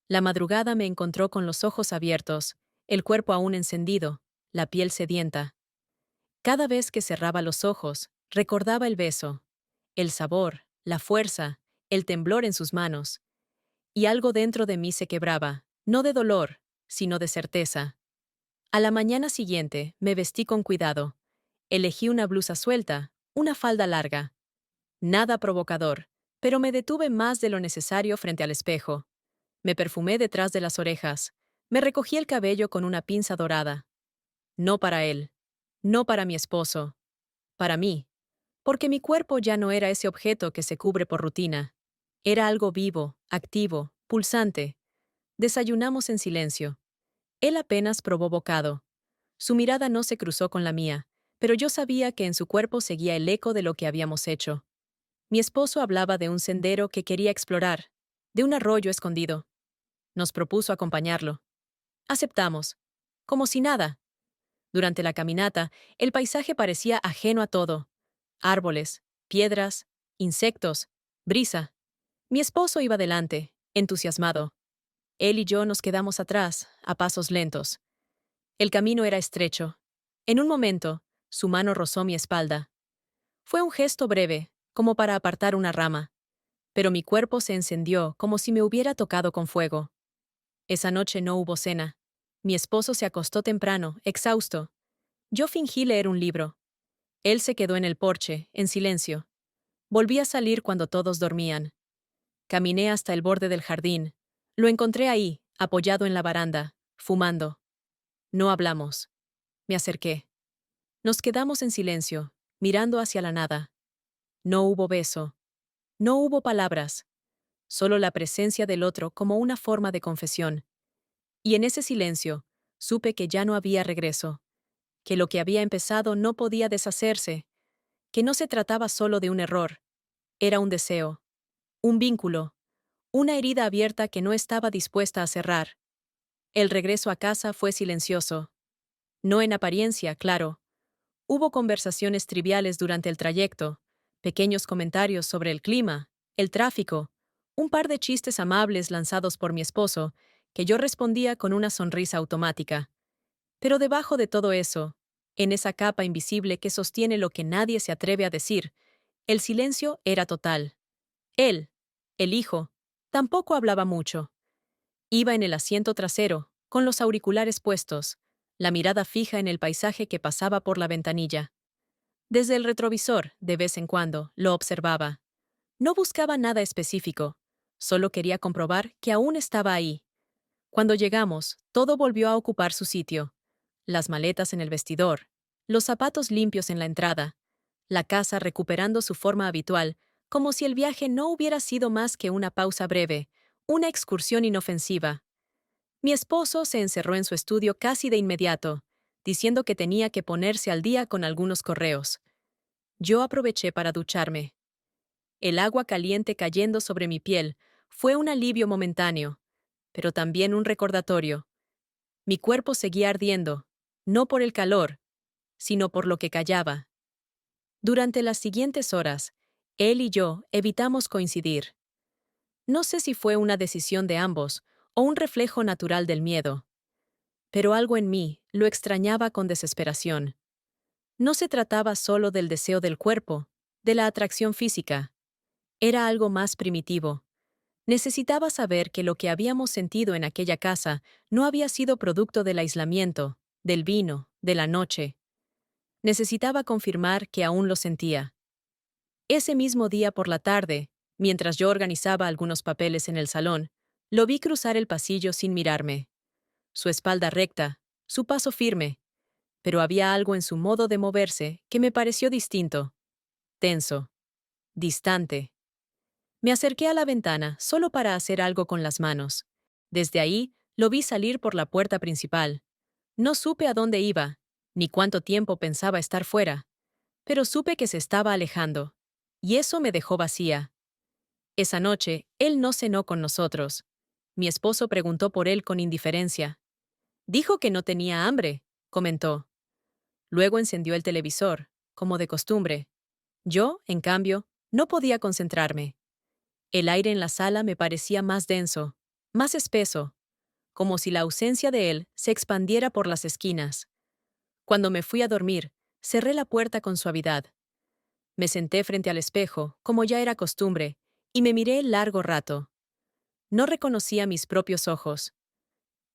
La madrugada me encontró con los ojos abiertos, el cuerpo aún encendido, la piel sedienta. Cada vez que cerraba los ojos, recordaba el beso, el sabor, la fuerza, el temblor en sus manos. Y algo dentro de mí se quebraba, no de dolor, sino de certeza. A la mañana siguiente me vestí con cuidado. Elegí una blusa suelta, una falda larga. Nada provocador, pero me detuve más de lo necesario frente al espejo. Me perfumé detrás de las orejas. Me recogí el cabello con una pinza dorada. No para él. No para mi esposo. Para mí. Porque mi cuerpo ya no era ese objeto que se cubre por rutina. Era algo vivo, activo, pulsante. Desayunamos en silencio. Él apenas probó bocado. Su mirada no se cruzó con la mía, pero yo sabía que en su cuerpo seguía el eco de lo que habíamos hecho. Mi esposo hablaba de un sendero que quería explorar, de un arroyo escondido. Nos propuso acompañarlo. Aceptamos. Como si nada. Durante la caminata, el paisaje parecía ajeno a todo. Árboles, piedras, insectos, brisa. Mi esposo iba delante, entusiasmado. Él y yo nos quedamos atrás, a pasos lentos. El camino era estrecho. En un momento, su mano rozó mi espalda. Fue un gesto breve, como para apartar una rama, pero mi cuerpo se encendió como si me hubiera tocado con fuego. Esa noche no hubo cena. Mi esposo se acostó temprano, exhausto. Yo fingí leer un libro. Él se quedó en el porche, en silencio. Volví a salir cuando todos dormían. Caminé hasta el borde del jardín. Lo encontré ahí, apoyado en la baranda, fumando. No hablamos. Me acerqué. Nos quedamos en silencio, mirando hacia la nada. No hubo beso. No hubo palabras. Solo la presencia del otro como una forma de confesión. Y en ese silencio, supe que ya no había regreso, que lo que había empezado no podía deshacerse, que no se trataba solo de un error, era un deseo, un vínculo, una herida abierta que no estaba dispuesta a cerrar. El regreso a casa fue silencioso. No en apariencia, claro. Hubo conversaciones triviales durante el trayecto, pequeños comentarios sobre el clima, el tráfico, un par de chistes amables lanzados por mi esposo, que yo respondía con una sonrisa automática. Pero debajo de todo eso, en esa capa invisible que sostiene lo que nadie se atreve a decir, el silencio era total. Él, el hijo, tampoco hablaba mucho. Iba en el asiento trasero, con los auriculares puestos, la mirada fija en el paisaje que pasaba por la ventanilla. Desde el retrovisor, de vez en cuando, lo observaba. No buscaba nada específico, solo quería comprobar que aún estaba ahí. Cuando llegamos, todo volvió a ocupar su sitio. Las maletas en el vestidor, los zapatos limpios en la entrada, la casa recuperando su forma habitual, como si el viaje no hubiera sido más que una pausa breve, una excursión inofensiva. Mi esposo se encerró en su estudio casi de inmediato, diciendo que tenía que ponerse al día con algunos correos. Yo aproveché para ducharme. El agua caliente cayendo sobre mi piel fue un alivio momentáneo, pero también un recordatorio. Mi cuerpo seguía ardiendo, no por el calor, sino por lo que callaba. Durante las siguientes horas, él y yo evitamos coincidir. No sé si fue una decisión de ambos o un reflejo natural del miedo, pero algo en mí lo extrañaba con desesperación. No se trataba solo del deseo del cuerpo, de la atracción física. Era algo más primitivo. Necesitaba saber que lo que habíamos sentido en aquella casa no había sido producto del aislamiento, del vino, de la noche. Necesitaba confirmar que aún lo sentía. Ese mismo día por la tarde, mientras yo organizaba algunos papeles en el salón, lo vi cruzar el pasillo sin mirarme. Su espalda recta, su paso firme, pero había algo en su modo de moverse que me pareció distinto, tenso, distante. Me acerqué a la ventana solo para hacer algo con las manos. Desde ahí, lo vi salir por la puerta principal. No supe a dónde iba, ni cuánto tiempo pensaba estar fuera, pero supe que se estaba alejando. Y eso me dejó vacía. Esa noche, él no cenó con nosotros. Mi esposo preguntó por él con indiferencia. Dijo que no tenía hambre, comentó. Luego encendió el televisor, como de costumbre. Yo, en cambio, no podía concentrarme. El aire en la sala me parecía más denso, más espeso, como si la ausencia de él se expandiera por las esquinas. Cuando me fui a dormir, cerré la puerta con suavidad. Me senté frente al espejo, como ya era costumbre, y me miré largo rato. No reconocía mis propios ojos.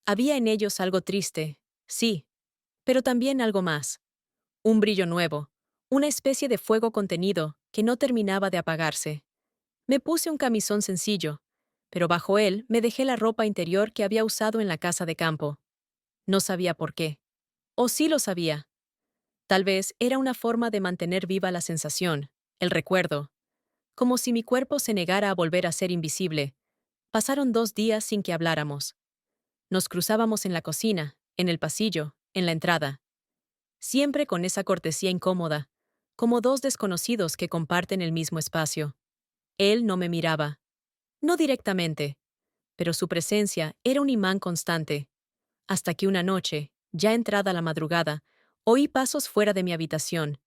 Había en ellos algo triste, sí, pero también algo más. Un brillo nuevo, una especie de fuego contenido que no terminaba de apagarse. Me puse un camisón sencillo, pero bajo él me dejé la ropa interior que había usado en la casa de campo. No sabía por qué. O sí lo sabía. Tal vez era una forma de mantener viva la sensación, el recuerdo. Como si mi cuerpo se negara a volver a ser invisible. Pasaron 2 días sin que habláramos. Nos cruzábamos en la cocina, en el pasillo, en la entrada. Siempre con esa cortesía incómoda, como dos desconocidos que comparten el mismo espacio. Él no me miraba. No directamente, pero su presencia era un imán constante. Hasta que una noche, ya entrada la madrugada, oí pasos fuera de mi habitación.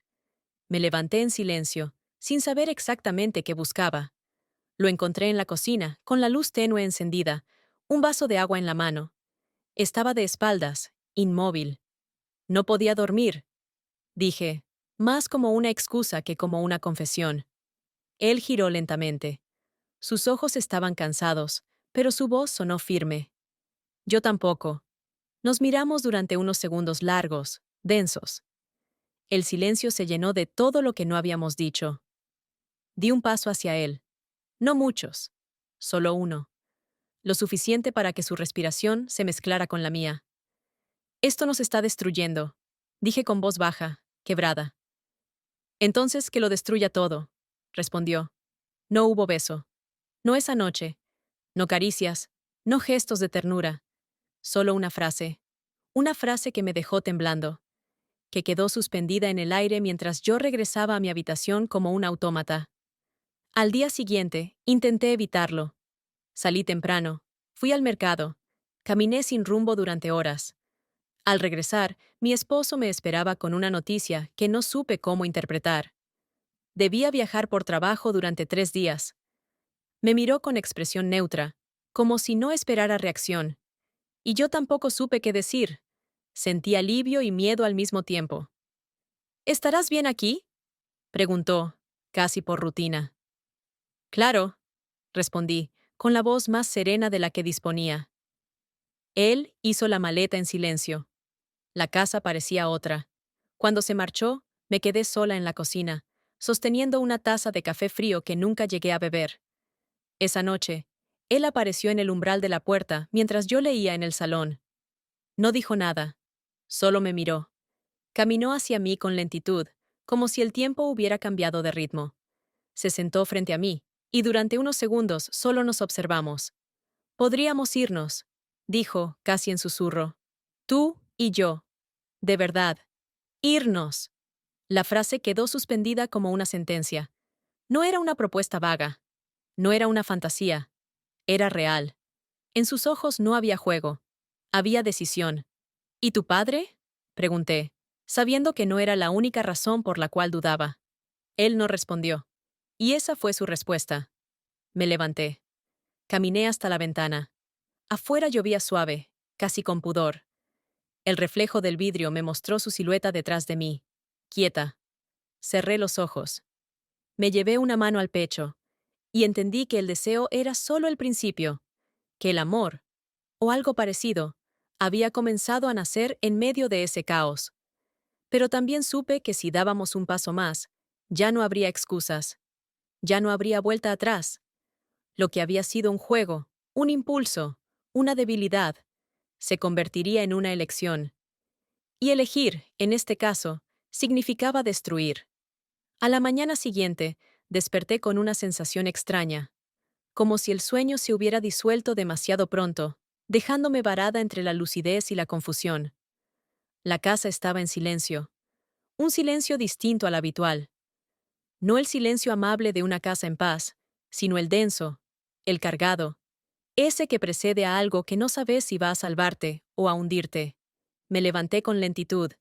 Me levanté en silencio, sin saber exactamente qué buscaba. Lo encontré en la cocina, con la luz tenue encendida, un vaso de agua en la mano. Estaba de espaldas, inmóvil. No podía dormir, dije, más como una excusa que como una confesión. Él giró lentamente. Sus ojos estaban cansados, pero su voz sonó firme. Yo tampoco. Nos miramos durante unos segundos largos, densos. El silencio se llenó de todo lo que no habíamos dicho. Di un paso hacia él. No muchos. Solo uno. Lo suficiente para que su respiración se mezclara con la mía. Esto nos está destruyendo, dije con voz baja, quebrada. Entonces que lo destruya todo, respondió. No hubo beso. No esa noche. No caricias. No gestos de ternura. Solo una frase. Una frase que me dejó temblando, que quedó suspendida en el aire mientras yo regresaba a mi habitación como un autómata. Al día siguiente, intenté evitarlo. Salí temprano. Fui al mercado. Caminé sin rumbo durante horas. Al regresar, mi esposo me esperaba con una noticia que no supe cómo interpretar. Debía viajar por trabajo durante 3 días. Me miró con expresión neutra, como si no esperara reacción. Y yo tampoco supe qué decir. Sentí alivio y miedo al mismo tiempo. ¿Estarás bien aquí?, preguntó, casi por rutina. Claro, respondí, con la voz más serena de la que disponía. Él hizo la maleta en silencio. La casa parecía otra. Cuando se marchó, me quedé sola en la cocina, sosteniendo una taza de café frío que nunca llegué a beber. Esa noche, él apareció en el umbral de la puerta mientras yo leía en el salón. No dijo nada, solo me miró. Caminó hacia mí con lentitud, como si el tiempo hubiera cambiado de ritmo. Se sentó frente a mí, y durante unos segundos solo nos observamos. Podríamos irnos, dijo, casi en susurro. Tú y yo. De verdad. Irnos. La frase quedó suspendida como una sentencia. No era una propuesta vaga. No era una fantasía. Era real. En sus ojos no había juego. Había decisión. ¿Y tu padre?, pregunté, sabiendo que no era la única razón por la cual dudaba. Él no respondió. Y esa fue su respuesta. Me levanté. Caminé hasta la ventana. Afuera llovía suave, casi con pudor. El reflejo del vidrio me mostró su silueta detrás de mí, quieta. Cerré los ojos. Me llevé una mano al pecho, y entendí que el deseo era solo el principio, que el amor, o algo parecido, había comenzado a nacer en medio de ese caos. Pero también supe que si dábamos un paso más, ya no habría excusas, ya no habría vuelta atrás. Lo que había sido un juego, un impulso, una debilidad, se convertiría en una elección. Y elegir, en este caso, significaba destruir. A la mañana siguiente, desperté con una sensación extraña. como si el sueño se hubiera disuelto demasiado pronto, dejándome varada entre la lucidez y la confusión. La casa estaba en silencio, un silencio distinto al habitual. No el silencio amable de una casa en paz, sino el denso, el cargado, ese que precede a algo que no sabes si va a salvarte o a hundirte. Me levanté con lentitud,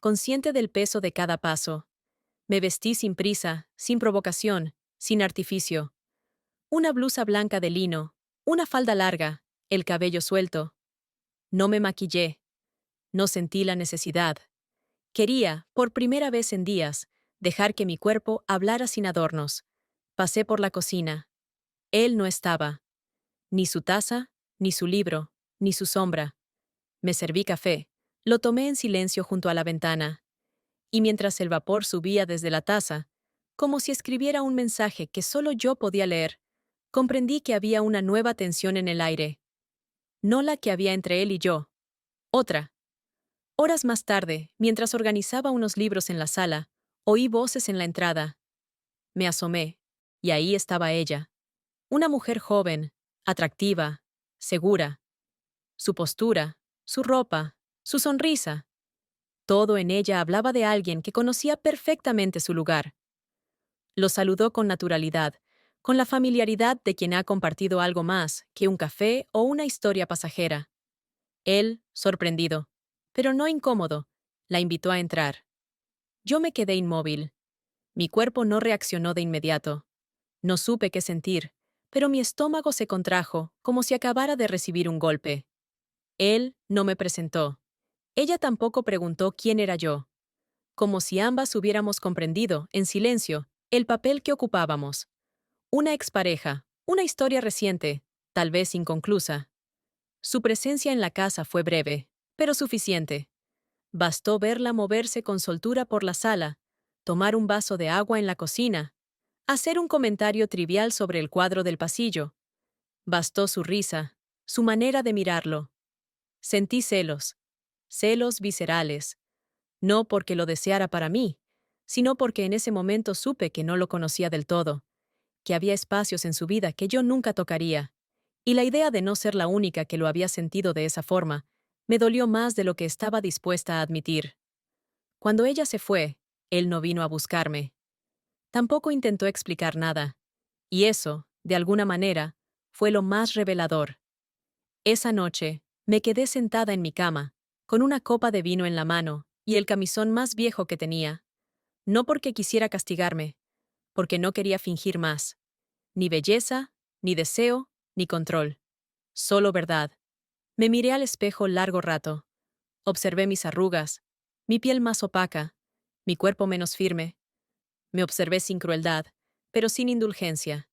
consciente del peso de cada paso. Me vestí sin prisa, sin provocación, sin artificio. Una blusa blanca de lino, una falda larga, el cabello suelto. No me maquillé, no sentí la necesidad. Quería, por primera vez en días, dejar que mi cuerpo hablara sin adornos. Pasé por la cocina. Él no estaba. Ni su taza, ni su libro, ni su sombra. Me serví café. Lo tomé en silencio junto a la ventana. Y mientras el vapor subía desde la taza, como si escribiera un mensaje que solo yo podía leer, comprendí que había una nueva tensión en el aire. No la que había entre él y yo. Otra. Horas más tarde, mientras organizaba unos libros en la sala, oí voces en la entrada. Me asomé, y ahí estaba ella. Una mujer joven, atractiva, segura. Su postura, su ropa, su sonrisa. Todo en ella hablaba de alguien que conocía perfectamente su lugar. Lo saludó con naturalidad, con la familiaridad de quien ha compartido algo más que un café o una historia pasajera. Él, sorprendido, pero no incómodo, la invitó a entrar. Yo me quedé inmóvil. Mi cuerpo no reaccionó de inmediato. No supe qué sentir, pero mi estómago se contrajo como si acabara de recibir un golpe. Él no me presentó. Ella tampoco preguntó quién era yo. Como si ambas hubiéramos comprendido, en silencio, el papel que ocupábamos. Una expareja, una historia reciente, tal vez inconclusa. Su presencia en la casa fue breve, pero suficiente. Bastó verla moverse con soltura por la sala, tomar un vaso de agua en la cocina, hacer un comentario trivial sobre el cuadro del pasillo. Bastó su risa, su manera de mirarlo. Sentí celos, celos viscerales, no porque lo deseara para mí, sino porque en ese momento supe que no lo conocía del todo, que había espacios en su vida que yo nunca tocaría, y la idea de no ser la única que lo había sentido de esa forma me dolió más de lo que estaba dispuesta a admitir. Cuando ella se fue, él no vino a buscarme. Tampoco intentó explicar nada, y eso, de alguna manera, fue lo más revelador. Esa noche, me quedé sentada en mi cama, con una copa de vino en la mano y el camisón más viejo que tenía, no porque quisiera castigarme, porque no quería fingir más. Ni belleza, ni deseo, ni control. Solo verdad. Me miré al espejo largo rato. Observé mis arrugas, mi piel más opaca, mi cuerpo menos firme. Me observé sin crueldad, pero sin indulgencia.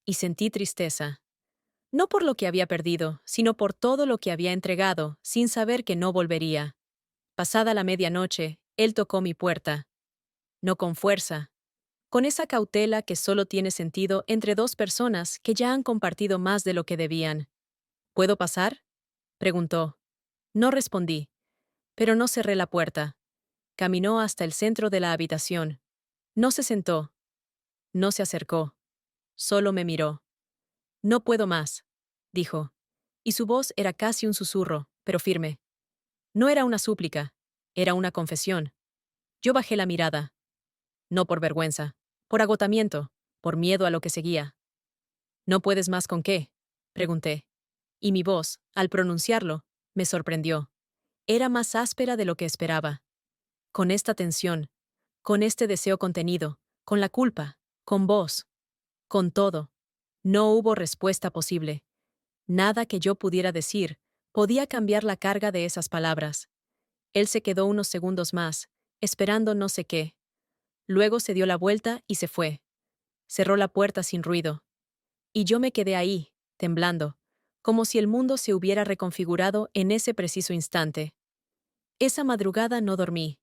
Y sentí tristeza. No por lo que había perdido, sino por todo lo que había entregado, sin saber que no volvería. Pasada la medianoche, él tocó mi puerta. No con fuerza, con esa cautela que solo tiene sentido entre dos personas que ya han compartido más de lo que debían. ¿Puedo pasar?, preguntó. No respondí, pero no cerré la puerta. Caminó hasta el centro de la habitación. No se sentó. No se acercó. Solo me miró. No puedo más, dijo. Y su voz era casi un susurro, pero firme. No era una súplica, era una confesión. Yo bajé la mirada. No por vergüenza, por agotamiento, por miedo a lo que seguía. ¿No puedes más con qué?, pregunté. Y mi voz, al pronunciarlo, me sorprendió. Era más áspera de lo que esperaba. Con esta tensión, con este deseo contenido, con la culpa, con vos, con todo. No hubo respuesta posible. Nada que yo pudiera decir podía cambiar la carga de esas palabras. Él se quedó unos segundos más, esperando no sé qué. Luego se dio la vuelta y se fue. Cerró la puerta sin ruido. Y yo me quedé ahí, temblando, como si el mundo se hubiera reconfigurado en ese preciso instante. Esa madrugada no dormí.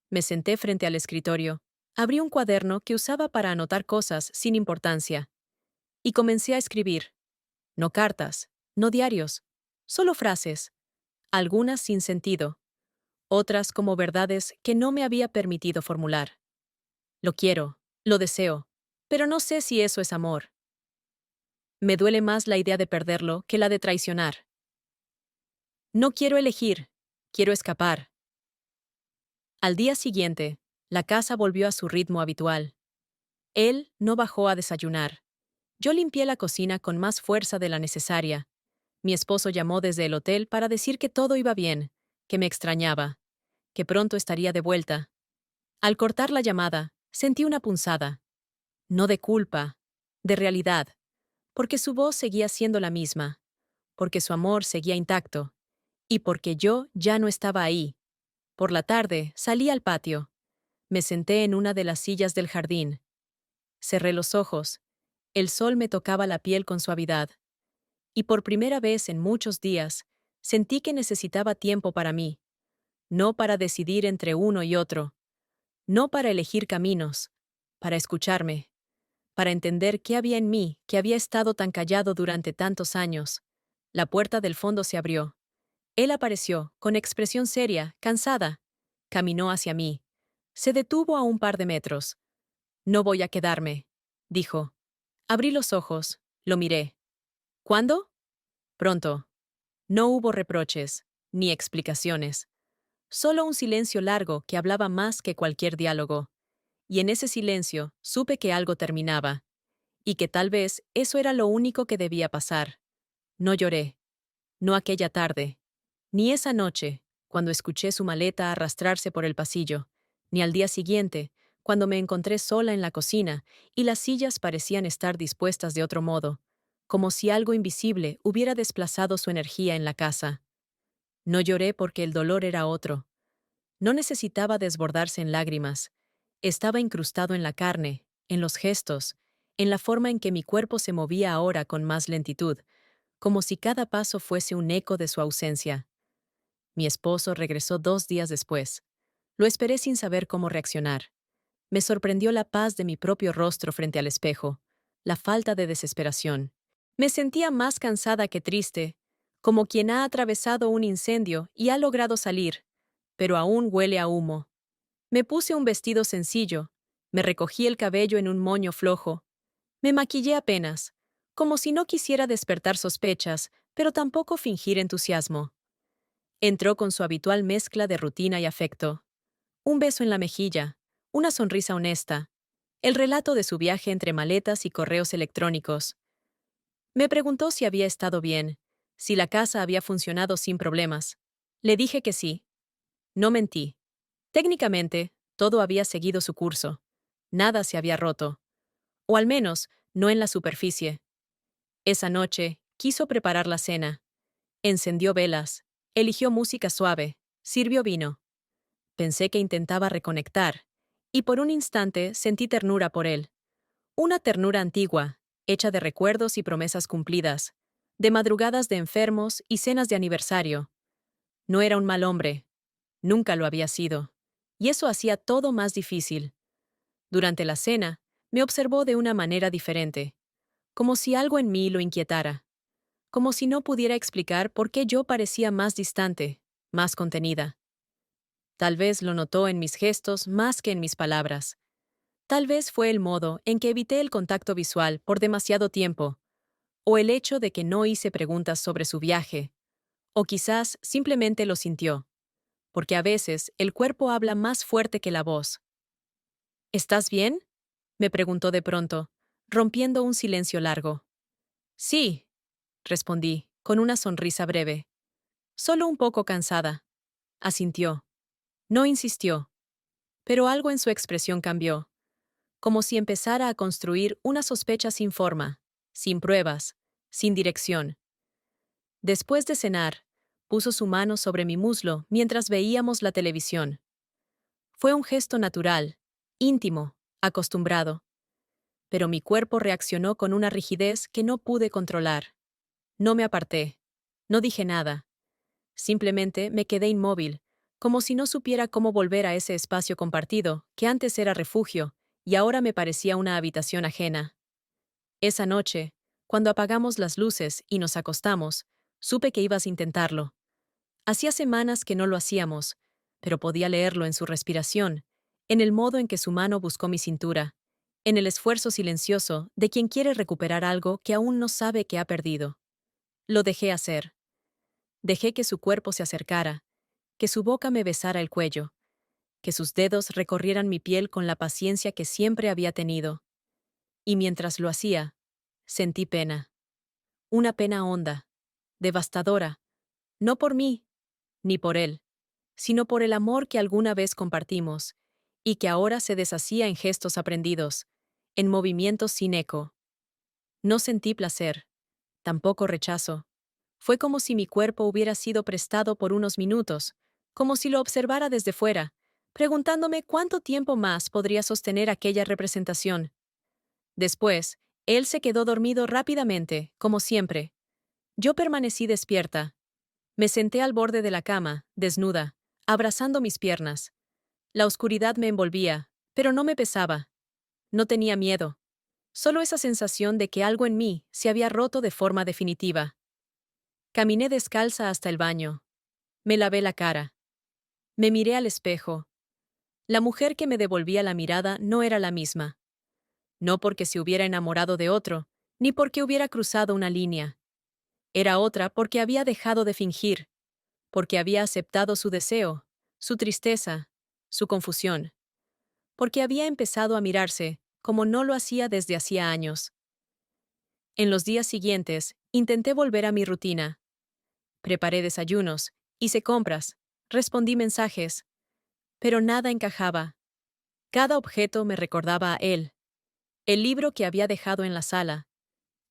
Me senté frente al escritorio, abrí un cuaderno que usaba para anotar cosas sin importancia, y comencé a escribir. No cartas, no diarios, solo frases, algunas sin sentido, otras como verdades que no me había permitido formular. Lo quiero, lo deseo, pero no sé si eso es amor. Me duele más la idea de perderlo que la de traicionar. No quiero elegir, quiero escapar. Al día siguiente, la casa volvió a su ritmo habitual. Él no bajó a desayunar. Yo limpié la cocina con más fuerza de la necesaria. Mi esposo llamó desde el hotel para decir que todo iba bien, que me extrañaba, que pronto estaría de vuelta. Al cortar la llamada, sentí una punzada. No de culpa, de realidad, porque su voz seguía siendo la misma, porque su amor seguía intacto, y porque yo ya no estaba ahí. Por la tarde, salí al patio. Me senté en una de las sillas del jardín. Cerré los ojos. El sol me tocaba la piel con suavidad. Y por primera vez en muchos días, sentí que necesitaba tiempo para mí. No para decidir entre uno y otro. No para elegir caminos. Para escucharme. Para entender qué había en mí que había estado tan callado durante tantos años. La puerta del fondo se abrió. Él apareció, con expresión seria, cansada. Caminó hacia mí. Se detuvo a un par de metros. No voy a quedarme, dijo. Abrí los ojos, lo miré. ¿Cuándo? Pronto. No hubo reproches, ni explicaciones. Solo un silencio largo que hablaba más que cualquier diálogo. Y en ese silencio supe que algo terminaba, y que tal vez eso era lo único que debía pasar. No lloré. No aquella tarde. Ni esa noche, cuando escuché su maleta arrastrarse por el pasillo, ni al día siguiente, cuando me encontré sola en la cocina y las sillas parecían estar dispuestas de otro modo, como si algo invisible hubiera desplazado su energía en la casa. No lloré porque el dolor era otro. No necesitaba desbordarse en lágrimas. Estaba incrustado en la carne, en los gestos, en la forma en que mi cuerpo se movía ahora con más lentitud, como si cada paso fuese un eco de su ausencia. Mi esposo regresó 2 días después. Lo esperé sin saber cómo reaccionar. Me sorprendió la paz de mi propio rostro frente al espejo, la falta de desesperación. Me sentía más cansada que triste, como quien ha atravesado un incendio y ha logrado salir, pero aún huele a humo. Me puse un vestido sencillo, me recogí el cabello en un moño flojo, me maquillé apenas, como si no quisiera despertar sospechas, pero tampoco fingir entusiasmo. Entró con su habitual mezcla de rutina y afecto. Un beso en la mejilla, una sonrisa honesta, el relato de su viaje entre maletas y correos electrónicos. Me preguntó si había estado bien, si la casa había funcionado sin problemas. Le dije que sí. No mentí. Técnicamente, todo había seguido su curso. Nada se había roto. O al menos, no en la superficie. Esa noche, quiso preparar la cena. Encendió velas, eligió música suave, sirvió vino. Pensé que intentaba reconectar, y por un instante sentí ternura por él. Una ternura antigua, hecha de recuerdos y promesas cumplidas, de madrugadas de enfermos y cenas de aniversario. No era un mal hombre, nunca lo había sido, y eso hacía todo más difícil. Durante la cena, me observó de una manera diferente, como si algo en mí lo inquietara, como si no pudiera explicar por qué yo parecía más distante, más contenida. Tal vez lo notó en mis gestos más que en mis palabras. Tal vez fue el modo en que evité el contacto visual por demasiado tiempo, o el hecho de que no hice preguntas sobre su viaje, o quizás simplemente lo sintió, porque a veces el cuerpo habla más fuerte que la voz. ¿Estás bien? Me preguntó de pronto, rompiendo un silencio largo. Sí, respondí, con una sonrisa breve. Solo un poco cansada. Asintió. No insistió, pero algo en su expresión cambió, como si empezara a construir una sospecha sin forma, sin pruebas, sin dirección. Después de cenar, puso su mano sobre mi muslo mientras veíamos la televisión. Fue un gesto natural, íntimo, acostumbrado, pero mi cuerpo reaccionó con una rigidez que no pude controlar. No me aparté, no dije nada, simplemente me quedé inmóvil, como si no supiera cómo volver a ese espacio compartido, que antes era refugio, y ahora me parecía una habitación ajena. Esa noche, cuando apagamos las luces y nos acostamos, supe que ibas a intentarlo. Hacía semanas que no lo hacíamos, pero podía leerlo en su respiración, en el modo en que su mano buscó mi cintura, en el esfuerzo silencioso de quien quiere recuperar algo que aún no sabe que ha perdido. Lo dejé hacer. Dejé que su cuerpo se acercara, que su boca me besara el cuello, que sus dedos recorrieran mi piel con la paciencia que siempre había tenido. Y mientras lo hacía, sentí pena. Una pena honda, devastadora, no por mí, ni por él, sino por el amor que alguna vez compartimos, y que ahora se deshacía en gestos aprendidos, en movimientos sin eco. No sentí placer, tampoco rechazo. Fue como si mi cuerpo hubiera sido prestado por unos minutos, como si lo observara desde fuera, preguntándome cuánto tiempo más podría sostener aquella representación. Después, él se quedó dormido rápidamente, como siempre. Yo permanecí despierta. Me senté al borde de la cama, desnuda, abrazando mis piernas. La oscuridad me envolvía, pero no me pesaba. No tenía miedo. Solo esa sensación de que algo en mí se había roto de forma definitiva. Caminé descalza hasta el baño. Me lavé la cara. Me miré al espejo. La mujer que me devolvía la mirada no era la misma. No porque se hubiera enamorado de otro, ni porque hubiera cruzado una línea. Era otra porque había dejado de fingir, porque había aceptado su deseo, su tristeza, su confusión, porque había empezado a mirarse como no lo hacía desde hacía años. En los días siguientes, intenté volver a mi rutina. Preparé desayunos, hice compras, respondí mensajes, pero nada encajaba. Cada objeto me recordaba a él. El libro que había dejado en la sala,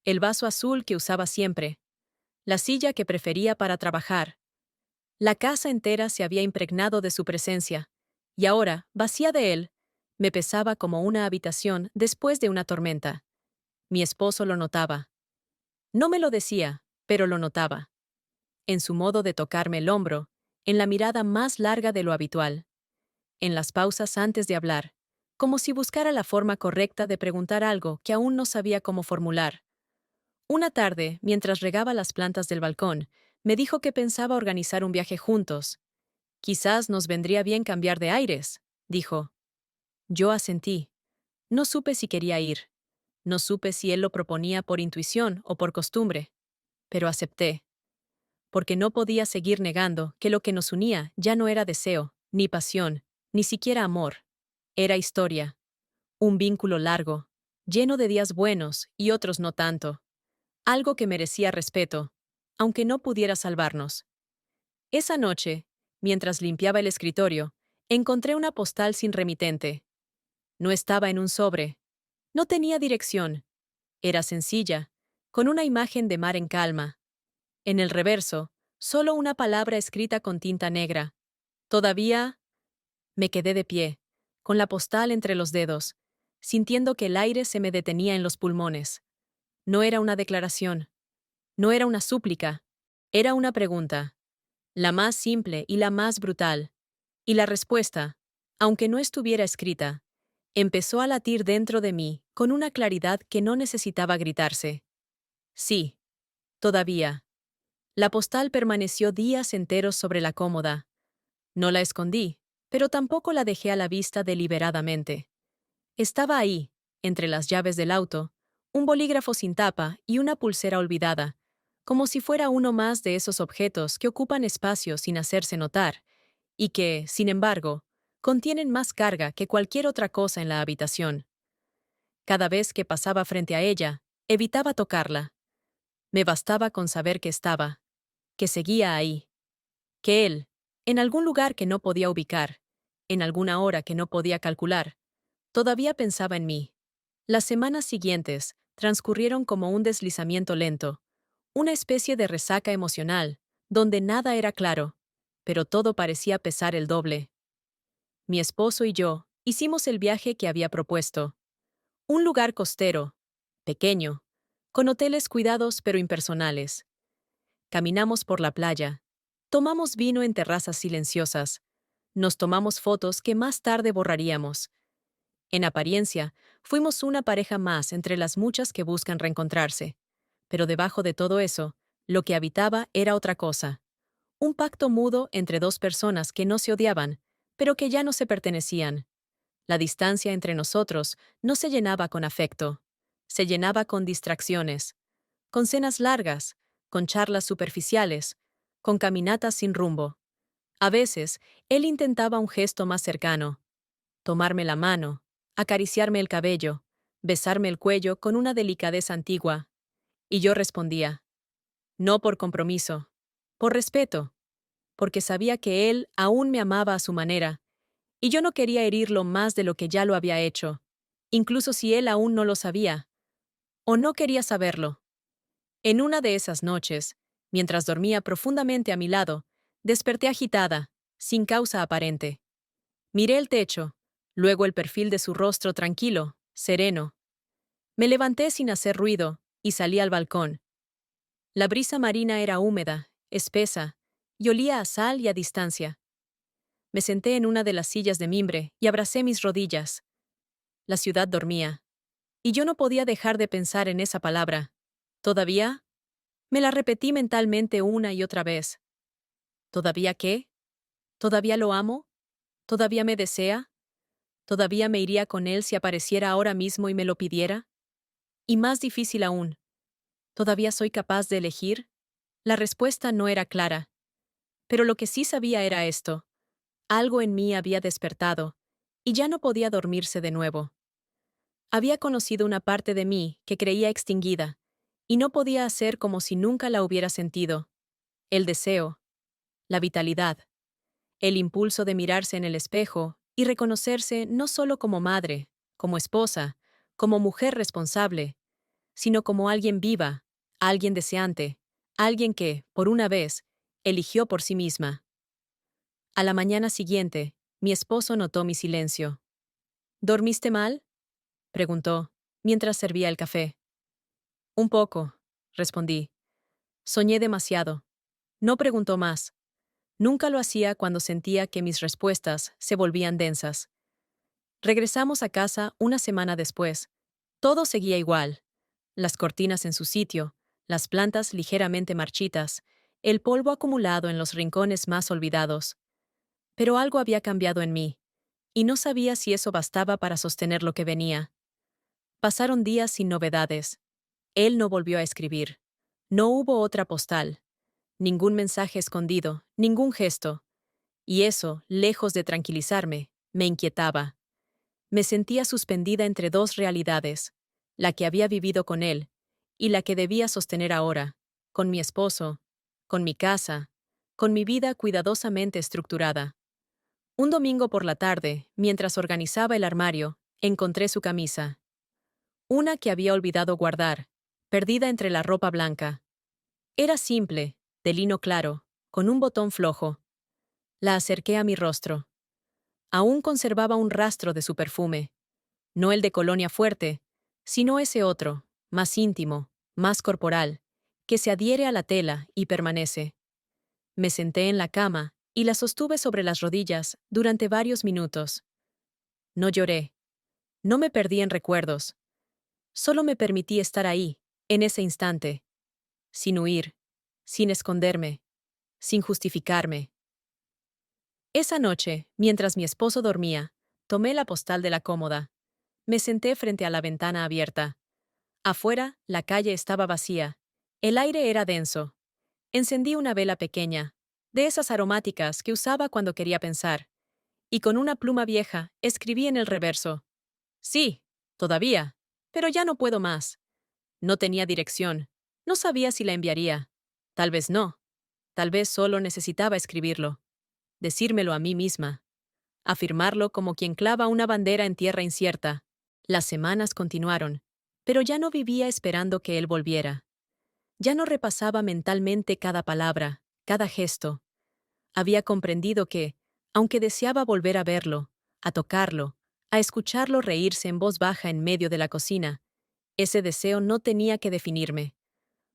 el vaso azul que usaba siempre, la silla que prefería para trabajar. La casa entera se había impregnado de su presencia, y ahora, vacía de él, me pesaba como una habitación después de una tormenta. Mi esposo lo notaba. No me lo decía, pero lo notaba. En su modo de tocarme el hombro, en la mirada más larga de lo habitual, en las pausas antes de hablar, como si buscara la forma correcta de preguntar algo que aún no sabía cómo formular. Una tarde, mientras regaba las plantas del balcón, me dijo que pensaba organizar un viaje juntos. Quizás nos vendría bien cambiar de aires, dijo. Yo asentí. No supe si quería ir. No supe si él lo proponía por intuición o por costumbre. Pero acepté. Porque no podía seguir negando que lo que nos unía ya no era deseo, ni pasión, ni siquiera amor. Era historia. Un vínculo largo, lleno de días buenos y otros no tanto. Algo que merecía respeto, aunque no pudiera salvarnos. Esa noche, mientras limpiaba el escritorio, encontré una postal sin remitente. No estaba en un sobre. No tenía dirección. Era sencilla, con una imagen de mar en calma. En el reverso, solo una palabra escrita con tinta negra. Todavía. Me quedé de pie, con la postal entre los dedos, sintiendo que el aire se me detenía en los pulmones. No era una declaración. No era una súplica. Era una pregunta. La más simple y la más brutal. Y la respuesta, aunque no estuviera escrita, empezó a latir dentro de mí con una claridad que no necesitaba gritarse. Sí, todavía. La postal permaneció días enteros sobre la cómoda. No la escondí, pero tampoco la dejé a la vista deliberadamente. Estaba ahí, entre las llaves del auto, un bolígrafo sin tapa y una pulsera olvidada, como si fuera uno más de esos objetos que ocupan espacio sin hacerse notar, y que, sin embargo, contienen más carga que cualquier otra cosa en la habitación. Cada vez que pasaba frente a ella, evitaba tocarla. Me bastaba con saber que estaba, que seguía ahí, que él, en algún lugar que no podía ubicar, en alguna hora que no podía calcular, todavía pensaba en mí. Las semanas siguientes transcurrieron como un deslizamiento lento, una especie de resaca emocional, donde nada era claro, pero todo parecía pesar el doble. Mi esposo y yo hicimos el viaje que había propuesto. Un lugar costero, pequeño, con hoteles cuidados pero impersonales. Caminamos por la playa. Tomamos vino en terrazas silenciosas. Nos tomamos fotos que más tarde borraríamos. En apariencia, fuimos una pareja más entre las muchas que buscan reencontrarse. Pero debajo de todo eso, lo que habitaba era otra cosa. Un pacto mudo entre dos personas que no se odiaban, pero que ya no se pertenecían. La distancia entre nosotros no se llenaba con afecto, se llenaba con distracciones, con cenas largas, con charlas superficiales, con caminatas sin rumbo. A veces, él intentaba un gesto más cercano, tomarme la mano, acariciarme el cabello, besarme el cuello con una delicadeza antigua, y yo respondía, no por compromiso, por respeto, porque sabía que él aún me amaba a su manera, y yo no quería herirlo más de lo que ya lo había hecho, incluso si él aún no lo sabía, o no quería saberlo. En una de esas noches, mientras dormía profundamente a mi lado, desperté agitada, sin causa aparente. Miré el techo, luego el perfil de su rostro tranquilo, sereno. Me levanté sin hacer ruido y salí al balcón. La brisa marina era húmeda, espesa, y olía a sal y a distancia. Me senté en una de las sillas de mimbre y abracé mis rodillas. La ciudad dormía, y yo no podía dejar de pensar en esa palabra. ¿Todavía? Me la repetí mentalmente una y otra vez. ¿Todavía qué? ¿Todavía lo amo? ¿Todavía me desea? ¿Todavía me iría con él si apareciera ahora mismo y me lo pidiera? Y más difícil aún, ¿todavía soy capaz de elegir? La respuesta no era clara, pero lo que sí sabía era esto. Algo en mí había despertado, y ya no podía dormirse de nuevo. Había conocido una parte de mí que creía extinguida, y no podía hacer como si nunca la hubiera sentido. El deseo, la vitalidad, el impulso de mirarse en el espejo y reconocerse no solo como madre, como esposa, como mujer responsable, sino como alguien viva, alguien deseante, alguien que, por una vez, eligió por sí misma. A la mañana siguiente, mi esposo notó mi silencio. ¿Dormiste mal?, preguntó, mientras servía el café. Un poco, respondí. Soñé demasiado. No preguntó más. Nunca lo hacía cuando sentía que mis respuestas se volvían densas. Regresamos a casa una semana después. Todo seguía igual. Las cortinas en su sitio, las plantas ligeramente marchitas, el polvo acumulado en los rincones más olvidados. Pero algo había cambiado en mí, y no sabía si eso bastaba para sostener lo que venía. Pasaron días sin novedades. Él no volvió a escribir. No hubo otra postal. Ningún mensaje escondido, ningún gesto. Y eso, lejos de tranquilizarme, me inquietaba. Me sentía suspendida entre dos realidades, la que había vivido con él y la que debía sostener ahora, con mi esposo, con mi casa, con mi vida cuidadosamente estructurada. Un domingo por la tarde, mientras organizaba el armario, encontré su camisa. Una que había olvidado guardar, perdida entre la ropa blanca. Era simple, de lino claro, con un botón flojo. La acerqué a mi rostro. Aún conservaba un rastro de su perfume. No el de colonia fuerte, sino ese otro, más íntimo, más corporal, que se adhiere a la tela y permanece. Me senté en la cama y la sostuve sobre las rodillas durante varios minutos. No lloré. No me perdí en recuerdos. Solo me permití estar ahí, en ese instante, sin huir, sin esconderme, sin justificarme. Esa noche, mientras mi esposo dormía, tomé la postal de la cómoda. Me senté frente a la ventana abierta. Afuera, la calle estaba vacía. El aire era denso. Encendí una vela pequeña, de esas aromáticas que usaba cuando quería pensar, y con una pluma vieja escribí en el reverso: sí, todavía, pero ya no puedo más. No tenía dirección. No sabía si la enviaría. Tal vez no. Tal vez solo necesitaba escribirlo. Decírmelo a mí misma. Afirmarlo como quien clava una bandera en tierra incierta. Las semanas continuaron, pero ya no vivía esperando que él volviera. Ya no repasaba mentalmente cada palabra, cada gesto. Había comprendido que, aunque deseaba volver a verlo, a tocarlo, a escucharlo reírse en voz baja en medio de la cocina, ese deseo no tenía que definirme.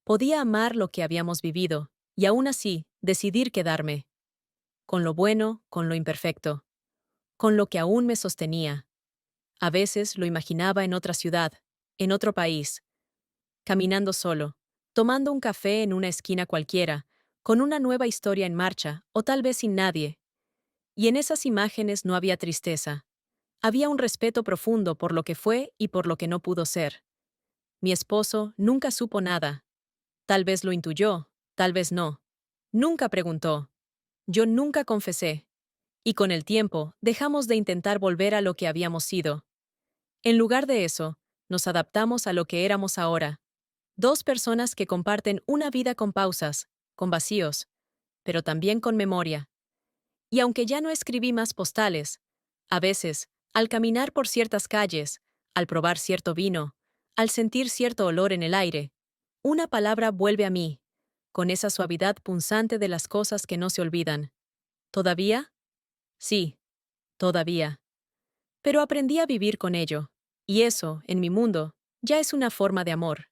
Podía amar lo que habíamos vivido, y aún así, decidir quedarme. Con lo bueno, con lo imperfecto. Con lo que aún me sostenía. A veces lo imaginaba en otra ciudad, en otro país, caminando solo, tomando un café en una esquina cualquiera, con una nueva historia en marcha, o tal vez sin nadie. Y en esas imágenes no había tristeza. Había un respeto profundo por lo que fue y por lo que no pudo ser. Mi esposo nunca supo nada. Tal vez lo intuyó, tal vez no. Nunca preguntó. Yo nunca confesé. Y con el tiempo, dejamos de intentar volver a lo que habíamos sido. En lugar de eso, nos adaptamos a lo que éramos ahora. Dos personas que comparten una vida con pausas, con vacíos, pero también con memoria. Y aunque ya no escribí más postales, a veces, al caminar por ciertas calles, al probar cierto vino, al sentir cierto olor en el aire, una palabra vuelve a mí, con esa suavidad punzante de las cosas que no se olvidan. ¿Todavía? Sí, todavía. Pero aprendí a vivir con ello, y eso, en mi mundo, ya es una forma de amor.